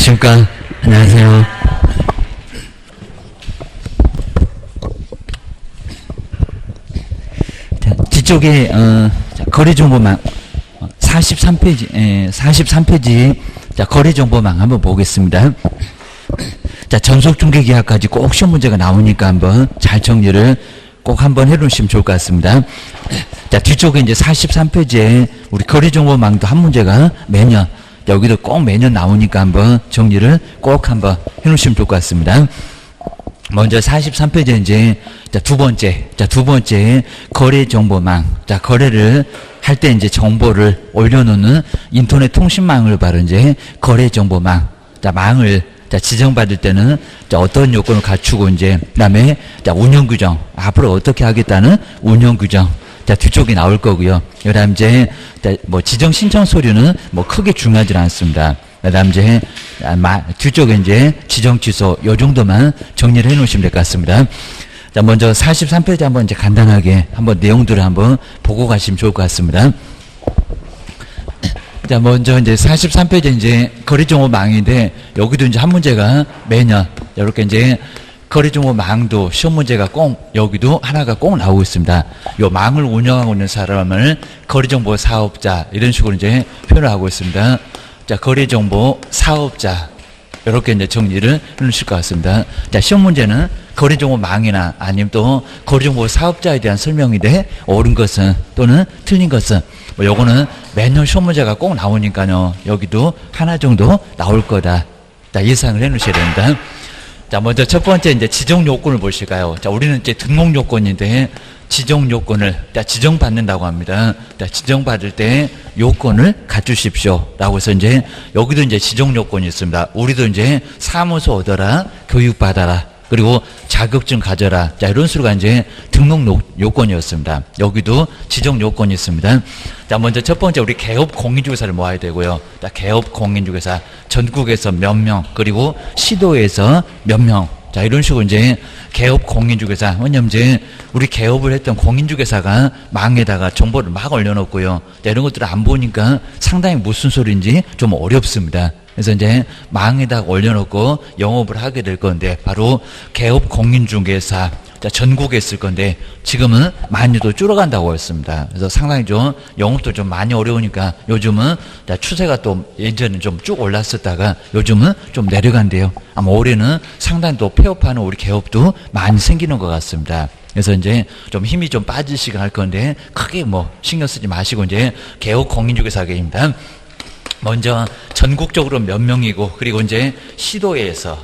안녕하십니까. 안녕하세요. 자, 뒤쪽에 자, 거래정보망 43페이지 43페이지 자, 거래정보망 한번 보겠습니다. 자, 전속중개계약까지 꼭 시험 문제가 나오니까 한번 잘 정리를 꼭 한번 해놓으시면 좋을 것 같습니다. 자, 뒤쪽에 이제 43페이지에 우리 거래정보망도 한 문제가 매년 여기도 꼭 매년 나오니까 한번 정리를 꼭 한번 해놓으시면 좋을 것 같습니다. 먼저 43페이지에 이제 두 번째 거래정보망. 자, 거래를 할 때 이제 정보를 올려놓는 인터넷 통신망을 바로 이제 거래정보망. 자, 망을 지정받을 때는 어떤 요건을 갖추고 이제 그다음에 운영규정 앞으로 어떻게 하겠다는 운영규정. 자, 뒤쪽이 나올 거고요. 그다음 이제 뭐 지정 신청 서류는 뭐 크게 중요하지 않습니다. 그다음 이제 뒤쪽에 이제 지정 취소 요 정도만 정리를 해 놓으시면 될 것 같습니다. 자, 먼저 43페이지 한번 이제 간단하게 한번 내용들을 한번 보고 가시면 좋을 것 같습니다. 자, 먼저 이제 43페이지 이제 거래정보망인데 여기도 이제 한 문제가 매년 이렇게 이제 거래정보망도 시험 문제가 꼭 여기도 하나가 꼭 나오고 있습니다. 요 망을 운영하고 있는 사람을 거래정보 사업자 이런 식으로 이제 표현을 하고 있습니다. 자, 거래정보 사업자 이렇게 이제 정리를 해주실 것 같습니다. 자, 시험 문제는 거래정보망이나 아니면 또 거래정보 사업자에 대한 설명인데 옳은 것은 또는 틀린 것은 뭐 요거는 매년 시험 문제가 꼭 나오니까요. 여기도 하나 정도 나올 거다. 자, 예상을 해 놓으셔야 됩니다. 자, 먼저 첫 번째 이제 지정 요건을 보실까요? 자, 우리는 이제 등록 요건인데 지정 요건을 지정받는다고 합니다. 자, 지정받을 때 요건을 갖추십시오라고 해서 이제 여기도 이제 지정 요건이 있습니다. 우리도 이제 사무소 얻어라, 교육 받아라, 그리고 자격증 가져라. 자, 이런 수가 이제 등록 요건이었습니다. 여기도 지정 요건이 있습니다. 자, 먼저 첫 번째 우리 개업 공인중개사를 모아야 되고요. 자, 개업 공인중개사 전국에서 몇 명, 그리고 시도에서 몇 명. 자, 이런 식으로 이제 개업 공인중개사. 왜냐면 이제 우리 개업을 했던 공인중개사가 망에다가 정보를 막 올려놓고요. 자, 이런 것들을 안 보니까 상당히 무슨 소리인지 좀 어렵습니다. 그래서 이제 망에다가 올려놓고 영업을 하게 될 건데 바로 개업 공인중개사. 자, 전국에 있을 건데 지금은 많이 또 줄어간다고 했습니다. 그래서 상당히 좀 영업도 좀 많이 어려우니까 요즘은 추세가 또 예전에는 좀 쭉 올랐었다가 요즘은 좀 내려간대요. 아마 올해는 상당히 또 폐업하는 우리 개업도 많이 생기는 것 같습니다. 그래서 이제 좀 힘이 좀 빠지시긴 할 건데 크게 뭐 신경 쓰지 마시고 이제 개업 공인중개사계입니다. 먼저 전국적으로 몇 명이고 그리고 이제 시도에서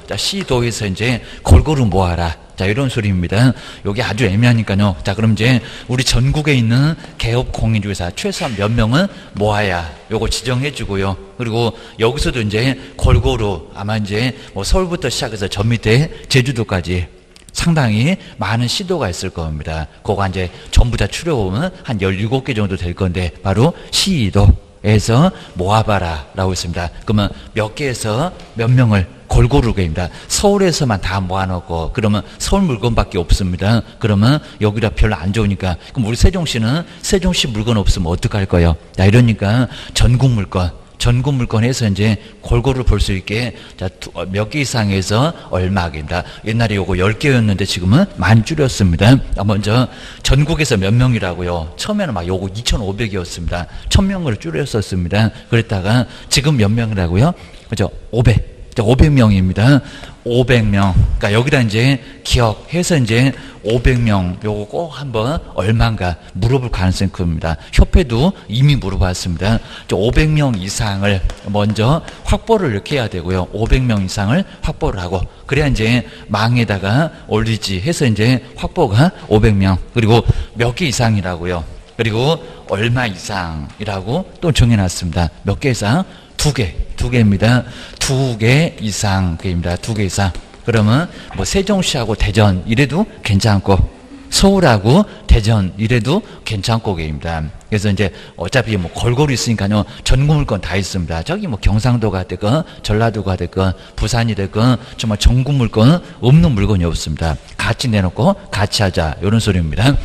이제 골고루 모아라. 자, 이런 소리입니다. 여기 아주 애매하니까요. 자, 그럼 이제 우리 전국에 있는 개업 공인중개사 최소한 몇 명은 모아야 요거 지정해 주고요. 그리고 여기서도 이제 골고루 아마 이제 뭐 서울부터 시작해서 저 밑에 제주도까지 상당히 많은 시도가 있을 겁니다. 그거 이제 전부 다 추려보면 한 17개 정도 될 건데 바로 시도에서 모아봐라 라고 했습니다. 그러면 몇 개에서 몇 명을 골고루 개입니다. 서울에서만 다 모아놓고 그러면 서울 물건밖에 없습니다. 그러면 여기다 별로 안 좋으니까 그럼 우리 세종시는 세종시 물건 없으면 어떡할 거예요? 자, 이러니까 전국 물건 해서 이제 골고루 볼 수 있게 몇 개 이상에서 얼마입니다. 옛날에 요거 10개였는데 지금은 많이 줄였습니다. 먼저 전국에서 몇 명이라고요? 처음에는 막 요거 2,500이었습니다. 1,000명으로 줄였었습니다. 그랬다가 지금 몇 명이라고요? 그죠? 500명입니다. 500명. 그러니까 여기다 이제 기억해서 이제 500명 요거 꼭 한번 얼마인가 물어볼 가능성이 큽니다. 협회도 이미 물어봤습니다. 500명 이상을 먼저 확보를 이렇게 해야 되고요. 500명 이상을 확보를 하고 그래야 이제 망에다가 올리지 해서 이제 확보가 500명 그리고 몇 개 이상이라고요. 그리고 얼마 이상이라고 또 정해놨습니다. 몇 개 이상? 2개입니다. 2개 이상, 그입니다. 2개 이상. 그러면 뭐 세종시하고 대전 이래도 괜찮고, 서울하고 대전 이래도 괜찮고 게입니다. 그래서 이제 어차피 뭐 골고루 있으니까요. 전국 물건 다 있습니다. 저기 뭐 경상도가 됐건, 전라도가 됐건, 부산이 됐건, 정말 전국 물건 없는 물건이 없습니다. 같이 내놓고 같이 하자. 이런 소리입니다.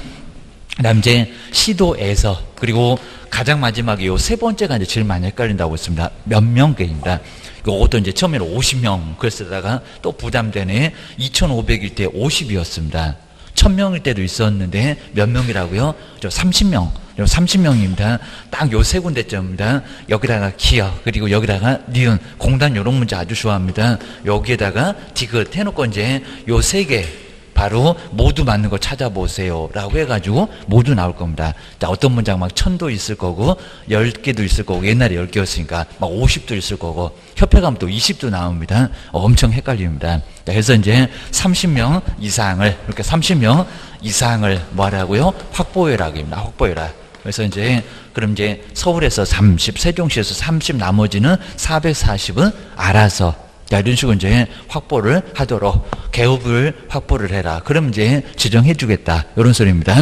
그다음 이제 시도에서 그리고 가장 마지막에 요 세 번째가 이제 제일 많이 헷갈린다고 했습니다. 몇 명계입니다. 이것도 이제 처음에는 50명 그랬다가 또 부담되네 2,500일 때 50이었습니다. 1,000명일 때도 있었는데 몇 명이라고요? 저 30명. 30명입니다. 딱 요 세 군데쯤입니다. 여기다가 기역, 그리고 여기다가 니은, 공단 요런 문제 아주 좋아합니다. 여기에다가 디귿 해놓고 이제 요 세 개 바로 모두 맞는 거 찾아보세요 라고 해가지고 모두 나올 겁니다. 자, 어떤 문장 막 1000도 있을 거고 10개도 있을 거고 옛날에 10개였으니까 막 50도 있을 거고 협회 가면 또 20도 나옵니다. 엄청 헷갈립니다. 자, 그래서 이제 30명 이상을 이렇게 30명 이상을 뭐하라고요? 확보해라입니다. 확보해라. 그래서 이제 그럼 이제 서울에서 30, 세종시에서 30 나머지는 440은 알아서 자, 이런 식으로 이제 확보를 하도록 개업을 확보를 해라. 그럼 이제 지정해 주겠다. 이런 소리입니다.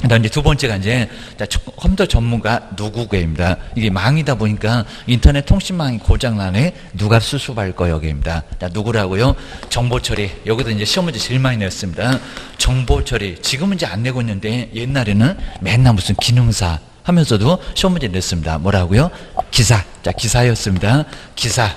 그다음 이제 두 번째가 이제 컴퓨터 전문가 누구게입니다. 이게 망이다 보니까 인터넷 통신망이 고장나네 누가 수습할 거 여기입니다. 자, 누구라고요? 정보 처리. 여기도 이제 시험 문제 제일 많이 냈습니다. 정보 처리. 지금은 이제 안 내고 있는데 옛날에는 맨날 무슨 기능사 하면서도 시험 문제 냈습니다. 뭐라고요? 기사. 자, 기사였습니다. 기사.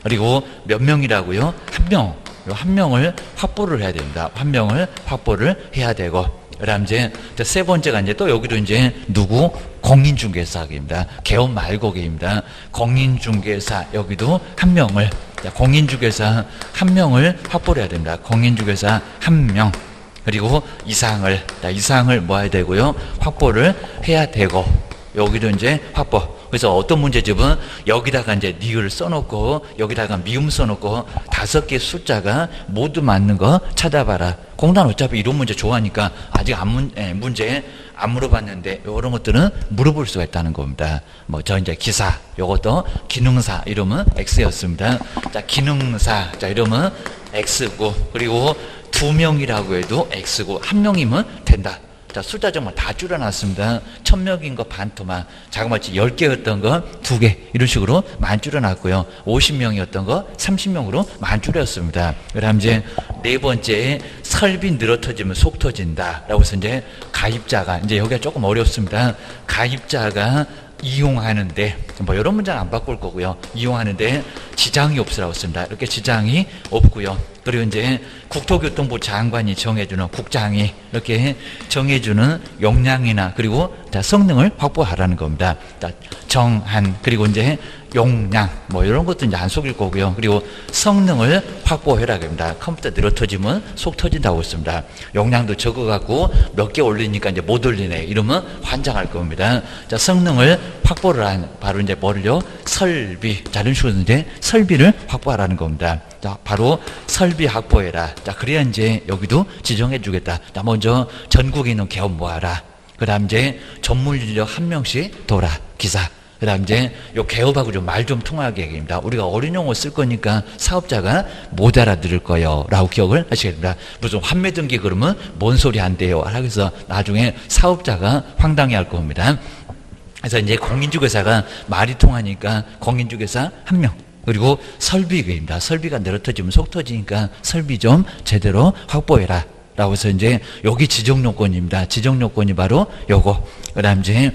그리고 몇 명이라고요? 한 명. 한 명을 확보를 해야 됩니다. 한 명을 확보를 해야 되고. 그다음 이제 세 번째가 이제 또 여기도 이제 누구? 공인중개사입니다. 개업 말고기입니다. 공인중개사 여기도 한 명을 공인중개사 한 명을 확보를 해야 됩니다. 공인중개사 한 명. 그리고 이상을 모아야 되고요. 확보를 해야 되고. 여기도 이제 확보. 그래서 어떤 문제집은 여기다가 이제 니을 써놓고 여기다가 미음 써놓고 5개 숫자가 모두 맞는 거 찾아봐라. 공단 어차피 이런 문제 좋아하니까 아직 문제 안 물어봤는데 이런 것들은 물어볼 수가 있다는 겁니다. 뭐 저 이제 기사 요것도 기능사 이름은 X였습니다. 자, 기능사 자 이름은 X고 그리고 2명이라고 해도 X고 1명이면 된다. 자, 숫자 정말 다 줄여놨습니다. 1000명인 거 반토막, 자그마치 10개였던 거 2개, 이런 식으로 만 줄여놨고요. 50명이었던 거 30명으로 만 줄였습니다. 그다음 이제 네 번째, 설비 늘어 터지면 속 터진다. 라고 해서 이제 가입자가, 이제 여기가 조금 어렵습니다. 가입자가 이용하는데, 뭐 이런 문장 안 바꿀 거고요. 이용하는데 지장이 없으라고 씁니다. 이렇게 지장이 없고요. 그리고 이제 국토교통부 장관이 정해주는 국장이 이렇게 정해주는 용량이나 그리고 자, 성능을 확보하라는 겁니다. 자, 정한 그리고 이제 용량 뭐 이런 것도 이제 안 속일 거고요. 그리고 성능을 확보해라 합니다. 컴퓨터 늘어 터지면 속 터진다고 했습니다. 용량도 적어갖고 몇 개 올리니까 이제 못 올리네. 이러면 환장할 겁니다. 자, 성능을 확보를 한 바로 이제 뭐를요? 설비. 자, 이런 식으로 이제 설비를 확보하라는 겁니다. 자, 바로 설비 확보해라. 자, 그래야 이제 여기도 지정해 주겠다. 자, 먼저 전국에 있는 개업 모아라. 그 다음 이제 전문 인력 1명씩 돌아. 기사. 그 다음 이제 요 개업하고 좀 말 좀 통하게 얘기입니다. 우리가 어린 용어 쓸 거니까 사업자가 못 알아들을 거예요. 라고 기억을 하시게 됩니다. 무슨 환매 등기 그러면 뭔 소리 안 돼요. 그래서 나중에 사업자가 황당해 할 겁니다. 그래서 이제 공인중개사가 말이 통하니까 공인중개사 1명. 그리고 설비입니다. 설비가 늘어 터지면 속 터지니까 설비 좀 제대로 확보해라. 라고 해서 이제 여기 지정 요건입니다. 지정 요건이 바로 요거. 그 다음 이제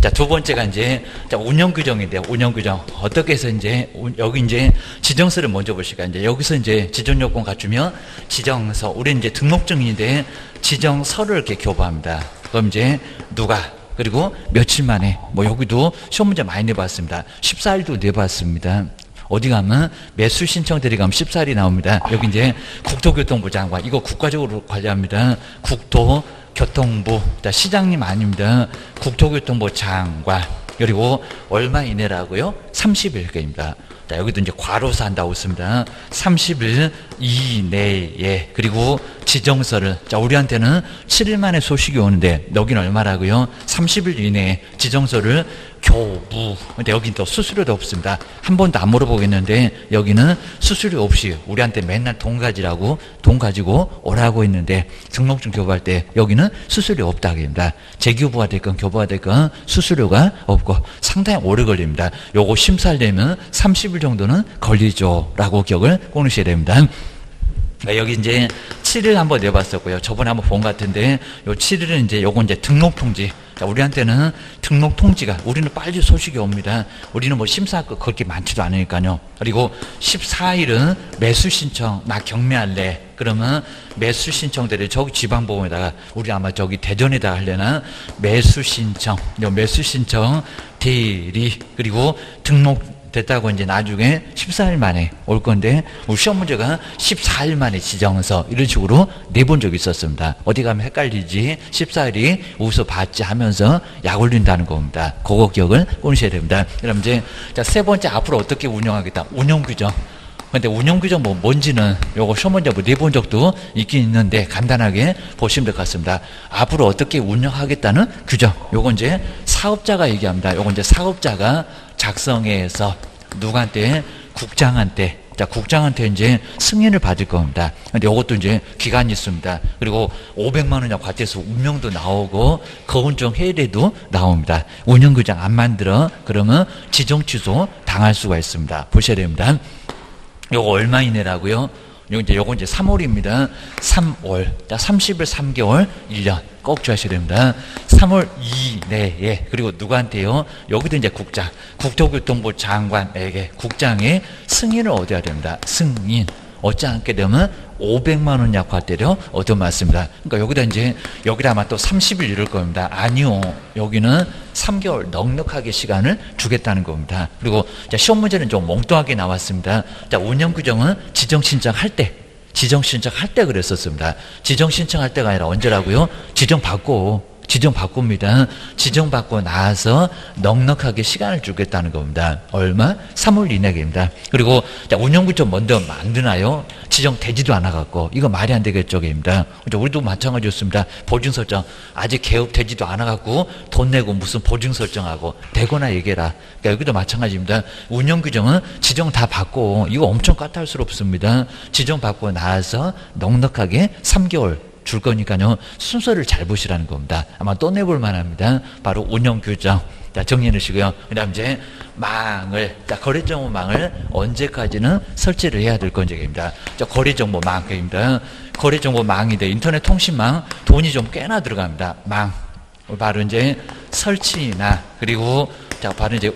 자, 두 번째가 이제 자, 운영 규정인데요. 운영 규정. 어떻게 해서 이제 여기 이제 지정서를 먼저 보실까. 이제 여기서 이제 지정 요건 갖추면 지정서. 우리 이제 등록증인데 지정서를 이렇게 교부합니다. 그럼 이제 누가 그리고 며칠 만에 뭐 여기도 시험 문제 많이 내봤습니다. 14일도 내봤습니다. 어디 가면 매수 신청들이 가면 14일이 나옵니다. 여기 이제 국토교통부 장관, 이거 국가적으로 관리합니다. 국토교통부, 자, 시장님 아닙니다. 국토교통부 장관, 그리고 얼마 이내라고요? 30일입니다. 자, 여기도 이제 괄호사 한다고 있습니다. 30일 이내에, 그리고 지정서를, 자, 우리한테는 7일 만에 소식이 오는데, 여기는 얼마라고요? 30일 이내에 지정서를 교부. 근데 여긴 또 수수료도 없습니다. 한 번도 안 물어보겠는데, 여기는 수수료 없이 우리한테 맨날 돈 가지라고, 돈 가지고 오라고 했는데, 등록증 교부할 때 여기는 수수료 없다 합니다. 재교부가 됐건 교부가 됐건 수수료가 없고 상당히 오래 걸립니다. 요거 심사하려면 30일 정도는 걸리죠. 라고 기억을 꼭 넣으셔야 됩니다. 여기 이제 7일 한번 내봤었고요. 저번에 한번 본 것 같은데, 요 7일은 이제 요건 이제 등록통지. 자, 우리한테는 등록통지가, 우리는 빨리 소식이 옵니다. 우리는 뭐 심사할 거 그렇게 많지도 않으니까요. 그리고 14일은 매수 신청, 나 경매할래. 그러면 매수 신청들이 저기 지방보험에다가, 우리 아마 저기 대전에다가 하려나, 매수 신청, 요 매수 신청 대리, 그리고 등록 됐다고 이제 나중에 14일 만에 올 건데, 우리 시험 문제가 14일 만에 지정서 이런 식으로 내본 적이 있었습니다. 어디 가면 헷갈리지, 14일이 어디서 봤지 하면서 약 올린다는 겁니다. 그거 기억을 끊으셔야 됩니다. 그럼 이제 세 번째, 앞으로 어떻게 운영하겠다. 운영규정. 근데 운영규정 뭔지는 요거 시험 문제 내본 적도 있긴 있는데 간단하게 보시면 될 것 같습니다. 앞으로 어떻게 운영하겠다는 규정. 요건 이제 사업자가 얘기합니다. 요건 이제 사업자가 작성해서 누구한테? 국장한테. 자, 국장한테 이제 승인을 받을 겁니다. 근데 이것도 이제 기간이 있습니다. 그리고 500만 원이나 과태해서 운명도 나오고 거운정 해례도 나옵니다. 운영규정 안 만들어 그러면 지정 취소 당할 수가 있습니다. 보셔야 됩니다. 요거 얼마 이내라고요? 요거 이제 3월입니다. 3월. 자, 30일 3개월 1년. 꼭 주하셔야 됩니다. 3월 이내에. 그리고 누구한테요? 여기도 이제 국장. 국토교통부 장관에게 국장의 승인을 얻어야 됩니다. 승인. 얻지 않게 되면 500만 원 약과태료 얻어맞습니다. 그러니까 여기다 이제, 여기다 아마 또 30일 이럴 겁니다. 아니요. 여기는 3개월 넉넉하게 시간을 주겠다는 겁니다. 그리고 자, 시험 문제는 좀 몽뚱하게 나왔습니다. 자, 운영규정은 지정 신청할 때, 지정 신청할 때 그랬었습니다. 지정 신청할 때가 아니라 언제라고요? 지정 바꿉니다. 지정 받고 나서 넉넉하게 시간을 주겠다는 겁니다. 얼마? 3월 이내입니다. 그리고 자, 운영규정 먼저 만드나요? 지정되지도 않아갖고 이거 말이 안 되겠죠, 입니다. 우리도 마찬가지였습니다. 보증 설정 아직 개업되지도 않아갖고 돈 내고 무슨 보증 설정하고 되거나 얘기해라. 그러니까 여기도 마찬가지입니다. 운영규정은 지정 다 받고 이거 엄청 까탈스럽습니다. 지정 받고 나서 넉넉하게 3개월 줄 거니까요. 순서를 잘 보시라는 겁니다. 아마 또 내볼 만합니다. 바로 운영규정. 자, 정리해 놓으시고요. 그 다음 이제 망을, 자, 거래정보망을 언제까지는 설치를 해야 될 건지입니다. 자, 거래정보망입니다. 거래정보망인데 인터넷 통신망 돈이 좀 꽤나 들어갑니다. 망. 바로 이제 설치나, 그리고 자, 바로 이제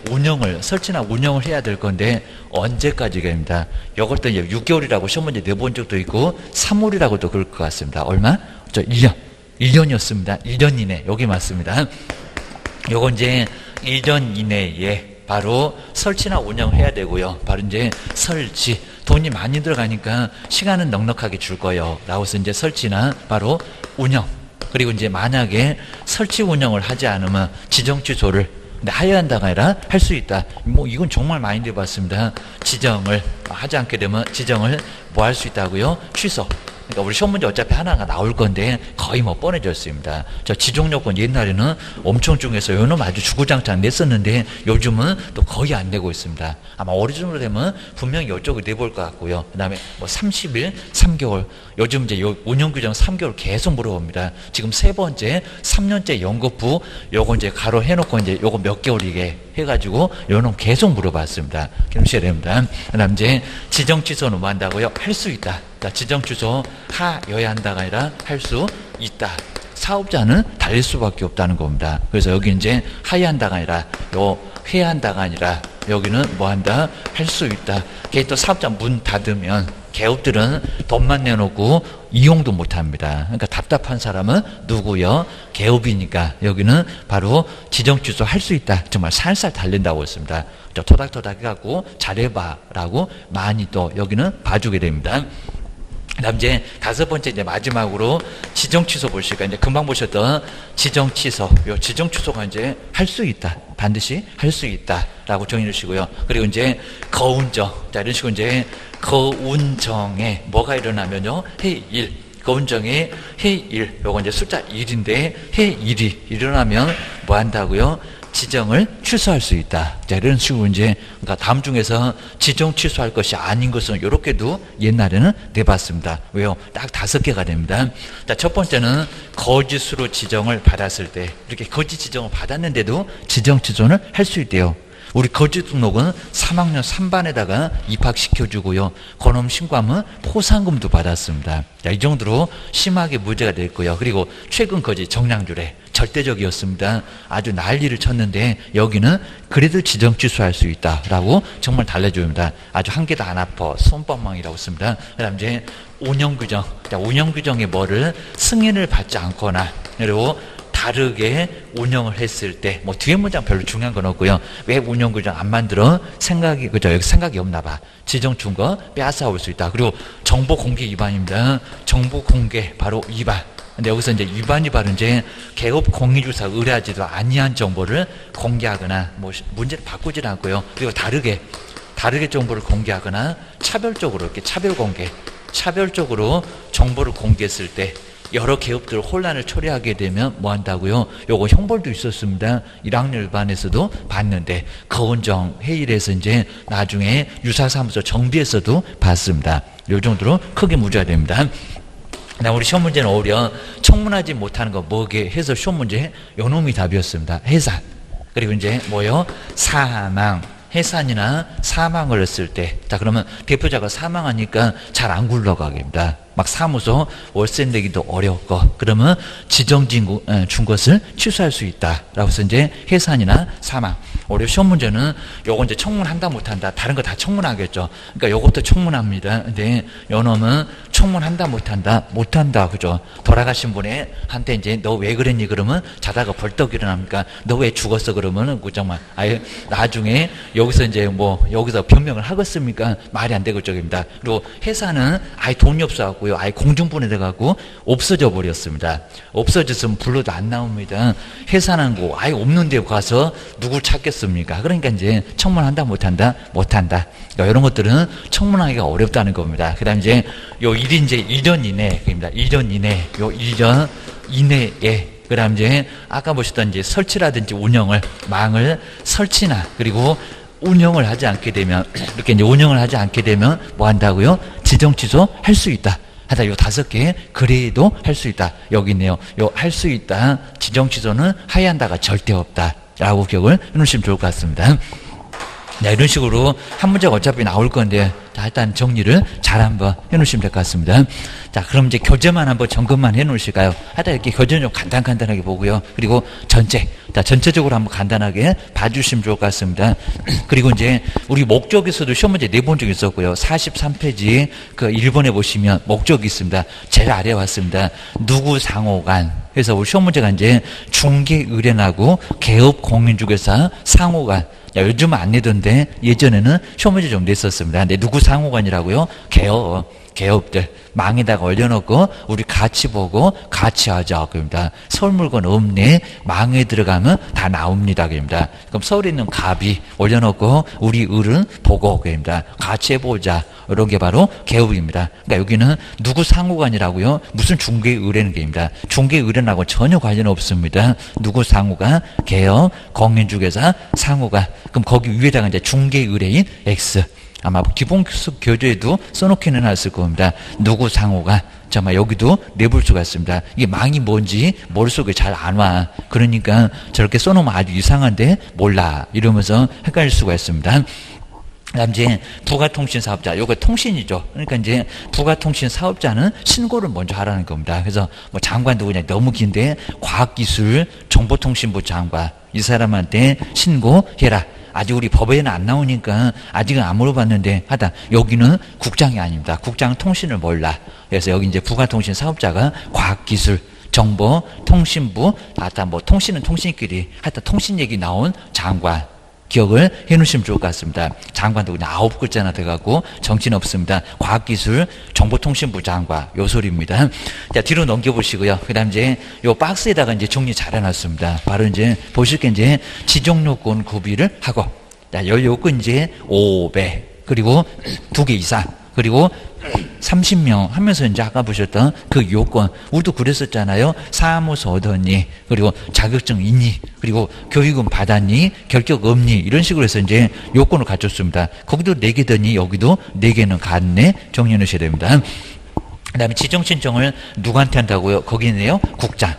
설치나 운영을 해야 될 건데, 언제까지입니다. 이것도 이제 6개월이라고 시험 문제 내본 적도 있고, 3월이라고도 그럴 것 같습니다. 얼마? 1년. 1년이었습니다. 1년 이내. 여기 맞습니다. 요건 이제 1년 이내에 바로 설치나 운영을 해야 되고요. 바로 이제 설치. 돈이 많이 들어가니까 시간은 넉넉하게 줄 거예요. 라고서 이제 설치나 바로 운영. 그리고 이제 만약에 설치 운영을 하지 않으면 지정 취소를 근데 하여야 한다가 아니라 할 수 있다. 뭐 이건 정말 많이 내봤습니다. 지정을 하지 않게 되면 지정을 뭐 할 수 있다고요? 취소. 그러니까 우리 시험 문제 어차피 하나가 나올 건데 거의 뭐 뻔해졌습니다. 저 지종요건 옛날에는 엄청 중요해서 요놈 아주 주구장창 냈었는데 요즘은 또 거의 안 내고 있습니다. 아마 오리지널로 되면 분명히 이쪽을 내볼 것 같고요. 그 다음에 뭐 30일, 3개월. 요즘 이제 요 운영규정 3개월 계속 물어봅니다. 지금 세 번째, 3년째 연거푸 요거 이제 가로 해놓고 이제 요거 몇 개월이게 해가지고 요놈 계속 물어봤습니다. 기억하셔야 됩니다. 그 다음 이제 지정 취소는 뭐 한다고요? 할 수 있다. 자, 지정 취소 하여야 한다가 아니라 할 수 있다. 사업자는 달릴 수밖에 없다는 겁니다. 그래서 여기 이제 하여야 한다가 아니라 해야 한다가 아니라 여기는 뭐 한다? 할 수 있다. 그게 또 사업자 문 닫으면 개업들은 돈만 내놓고 이용도 못 합니다. 그러니까 답답한 사람은 누구요? 개업이니까 여기는 바로 지정 취소 할 수 있다. 정말 살살 달린다고 했습니다. 토닥토닥 해갖고 잘해봐 라고 많이 또 여기는 봐주게 됩니다. 그 다음 이제 다섯 번째 이제 마지막으로 지정 취소 보실까? 이제 금방 보셨던 지정 취소. 요 지정 취소가 이제 할 수 있다. 반드시 할 수 있다. 라고 정의해 주시고요. 그리고 이제 거운정. 자, 이런 식으로 이제 거운정에 뭐가 일어나면요. 해일. 거운정에 해일. 요거 이제 숫자 1인데 해일이 일어나면 뭐 한다고요? 지정을 취소할 수 있다. 자, 이런 식으로 이제, 그러니까 다음 중에서 지정 취소할 것이 아닌 것은 이렇게도 옛날에는 내봤습니다. 왜요? 딱 5개가 됩니다. 자, 첫 번째는 거짓으로 지정을 받았을 때, 이렇게 거짓 지정을 받았는데도 지정 취소는 할 수 있대요. 우리 거주 등록은 3학년 3반에다가 입학시켜주고요. 그놈 신고하면 포상금도 받았습니다. 자, 이 정도로 심하게 문제가 됐고요. 그리고 최근 거지 정량주례 절대적이었습니다. 아주 난리를 쳤는데 여기는 그래도 지정 취소할 수 있다라고 정말 달래줍니다. 아주 한 개도 안 아파 손방망이라고 씁니다. 그다음 이제 운영규정. 자, 운영규정의 뭐를 승인을 받지 않거나 그리고 다르게 운영을 했을 때, 뭐 뒤에 문장 별로 중요한 건 없고요. 왜 운영규정 안 만들어? 생각이, 그죠? 여기 생각이 없나 봐. 지정 준 거 빼앗아올 수 있다. 그리고 정보 공개 위반입니다. 정보 공개 바로 위반. 근데 여기서 이제 위반이 바로 이제 개업 공인주사 의뢰하지도 아니한 정보를 공개하거나 뭐 문제를 바꾸질 않고요. 그리고 다르게 정보를 공개하거나 차별적으로 이렇게 차별적으로 정보를 공개했을 때 여러 개업들 혼란을 초래하게 되면 뭐 한다고요? 요거 형벌도 있었습니다. 1학년 일반에서도 봤는데 거운정 회의에서 이제 나중에 유사사무소 정비에서도 봤습니다. 요 정도로 크게 문제가 됩니다. 우리 시험 문제는 오히려 청문하지 못하는 거 뭐게 해서 시험 문제 요 놈이 답이었습니다. 해산. 그리고 이제 뭐요? 사망. 해산이나 사망을 했을 때, 자, 그러면 대표자가 사망하니까 잘 안 굴러가게입니다. 막 사무소 월세 내기도 어렵고, 그러면 지정진 준 것을 취소할 수 있다라고 해서 이제 해산이나 사망. 올해 시험 문제는 요거 이제 청문한다 못한다, 다른 거 다 청문하겠죠. 그러니까 요것도 청문합니다. 근데 요 놈은 청문한다 못한다, 그죠? 돌아가신 분의 한테 이제 너 왜 그랬니? 그러면 자다가 벌떡 일어납니까? 너 왜 죽었어? 그러면은 그 정말 아예 나중에 여기서 이제 뭐 여기서 변명을 하겠습니까? 말이 안 되고 쪽입니다. 그리고 해산은 아예 돈이 없어갖고요, 아예 공중분해돼 갖고 없어져 버렸습니다. 없어졌으면 불러도 안 나옵니다. 해산한 거 아예 없는데 가서 누굴 찾겠습니까? 그러니까 이제 청문한다 못한다. 그러니까 이런 것들은 청문하기가 어렵다는 겁니다. 그다음 이제 요 일이 이제 1년 이내입니다. 1년 이내, 요 1년 이내에. 그다음 이제 아까 보셨던 이제 설치라든지 운영을 망을 설치나 그리고 운영을 하지 않게 되면 이렇게 이제 운영을 하지 않게 되면 뭐 한다고요? 지정 취소 할 수 있다. 하다 요 5개 그래도 할 수 있다. 여기 있네요. 요 할 수 있다. 지정 취소는 하얀다가 절대 없다라고 기억을 해놓으시면 좋을 것 같습니다. 네, 이런 식으로 한 문제가 어차피 나올 건데, 자, 일단 정리를 잘 한번 해놓으시면 될 것 같습니다. 자, 그럼 이제 교재만 한번 점검만 해놓으실까요? 하여튼 이렇게 교재는 좀 간단하게 보고요. 그리고 자, 전체적으로 한번 간단하게 봐주시면 좋을 것 같습니다. 그리고 이제 우리 목적에서도 시험 문제 내본 적이 있었고요. 43페이지 그 1번에 보시면 목적이 있습니다. 제일 아래에 왔습니다. 누구 상호간. 그래서 우리 시험 문제가 이제 중개의뢰나고 개업공인중개사 상호간. 야, 요즘은 안 내던데 예전에는 시험 문제 좀 냈었습니다. 근데 누구 상호간이라고요? 개업들 망에다가 올려놓고 우리 같이 보고 같이 하자 그럽니다. 서울 물건 없네, 망에 들어가면 다 나옵니다 그럽니다. 그럼 서울에 있는 갑이 올려놓고 우리 을은 보고 그럽니다. 같이 해보자. 이런 게 바로 개업입니다. 그러니까 여기는 누구 상호간이라고요? 무슨 중개 의뢰는 게입니다. 중개 의뢰하고 전혀 관련 없습니다. 누구 상호간, 개업, 공인중개사 상호간. 그럼 거기 위에다가 이제 중개 의뢰인 X. 아마 기본급 교재에도 써놓기는 했을 겁니다. 누구 상호간. 정말 여기도 내볼 수가 있습니다. 이게 망이 뭔지 머릿속에 잘 안 와. 그러니까 저렇게 써놓으면 아주 이상한데 몰라. 이러면서 헷갈릴 수가 있습니다. 그다음 이제 부가통신 사업자, 요거 통신이죠. 그러니까 이제 부가통신 사업자는 신고를 먼저 하라는 겁니다. 그래서 뭐 장관도 그냥 너무 긴데 과학기술 정보통신부 장관 이 사람한테 신고해라. 아직 우리 법에는 안 나오니까 아직은 안 물어봤는데 하다. 여기는 국장이 아닙니다. 국장은 통신을 몰라. 그래서 여기 이제 부가통신 사업자가 과학기술 정보통신부, 하여튼 뭐 통신은 통신끼리 하여튼 통신 얘기 나온 장관. 기억을 해놓으시면 좋을 것 같습니다. 장관도 그냥 9글자나 돼갖고 정치는 없습니다. 과학기술 정보통신부 장관 요 소리입니다. 자, 뒤로 넘겨보시고요. 그 다음 이제 요 박스에다가 이제 정리 잘 해놨습니다. 바로 이제 보실 게 이제 지정요건 구비를 하고, 자, 연료요건 이제 500, 그리고 2개 이상, 그리고 30명 하면서 이제 아까 보셨던 그 요건, 우리도 그랬었잖아요. 사무소 얻었니? 그리고 자격증 있니? 그리고 교육은 받았니? 결격 없니? 이런 식으로 해서 이제 요건을 갖췄습니다. 거기도 4개더니 여기도 4개는 갔네? 정리해 놓으셔야 됩니다. 그 다음에 지정 신청을 누구한테 한다고요? 거기네요. 국장.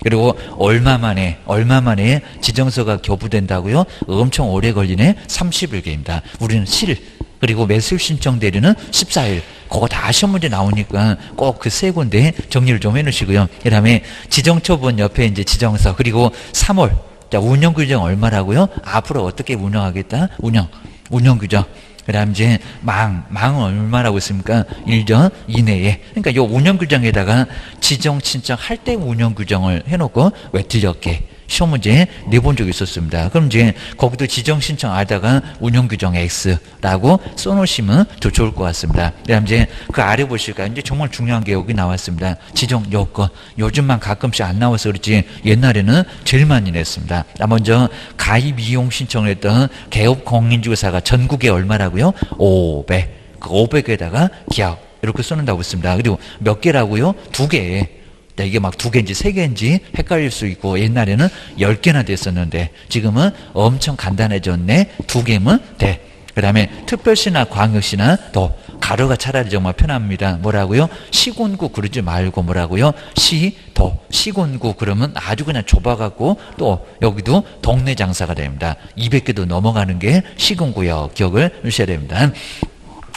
그리고 얼마 만에 지정서가 교부된다고요? 엄청 오래 걸리네. 30일경입니다. 우리는 7일. 그리고 매수입 신청 대리는 14일. 그거 다 시험 문제 나오니까 꼭 그 세 군데 정리를 좀 해놓으시고요. 그 다음에 지정처분 옆에 이제 지정서, 그리고 3월. 자, 운영 규정 얼마라고요? 앞으로 어떻게 운영하겠다? 운영 규정. 그 다음 이제 망은 얼마라고 했습니까? 1년 이내에. 그러니까 요 운영 규정에다가 지정 신청할 때 운영 규정을 해놓고 왜 틀렸게 시험 문제에 내본 적이 있었습니다. 그럼 이제 거기도 지정 신청하다가 운영 규정 X라고 써놓으시면 더 좋을 것 같습니다. 그다음 이제 그 아래 보실까요? 이제 정말 중요한 게 여기 나왔습니다. 지정 요건. 요즘만 가끔씩 안 나와서 그렇지 옛날에는 제일 많이 냈습니다. 먼저 가입 이용 신청을 했던 개업 공인중개사가 전국에 얼마라고요? 500. 그 500에다가 기업 이렇게 써놓는다고 했습니다. 그리고 몇 개라고요? 2개. 이게 막 2개인지 3개인지 헷갈릴 수 있고 옛날에는 10개나 됐었는데 지금은 엄청 간단해졌네. 2개면 돼. 그 다음에 특별시나 광역시나 더 가로가 차라리 정말 편합니다. 뭐라고요? 시군구 그러지 말고 뭐라고요? 시군구 그러면 아주 그냥 좁아갖고 또 여기도 동네 장사가 됩니다. 200개도 넘어가는 게 시군구요. 기억을 주셔야 됩니다.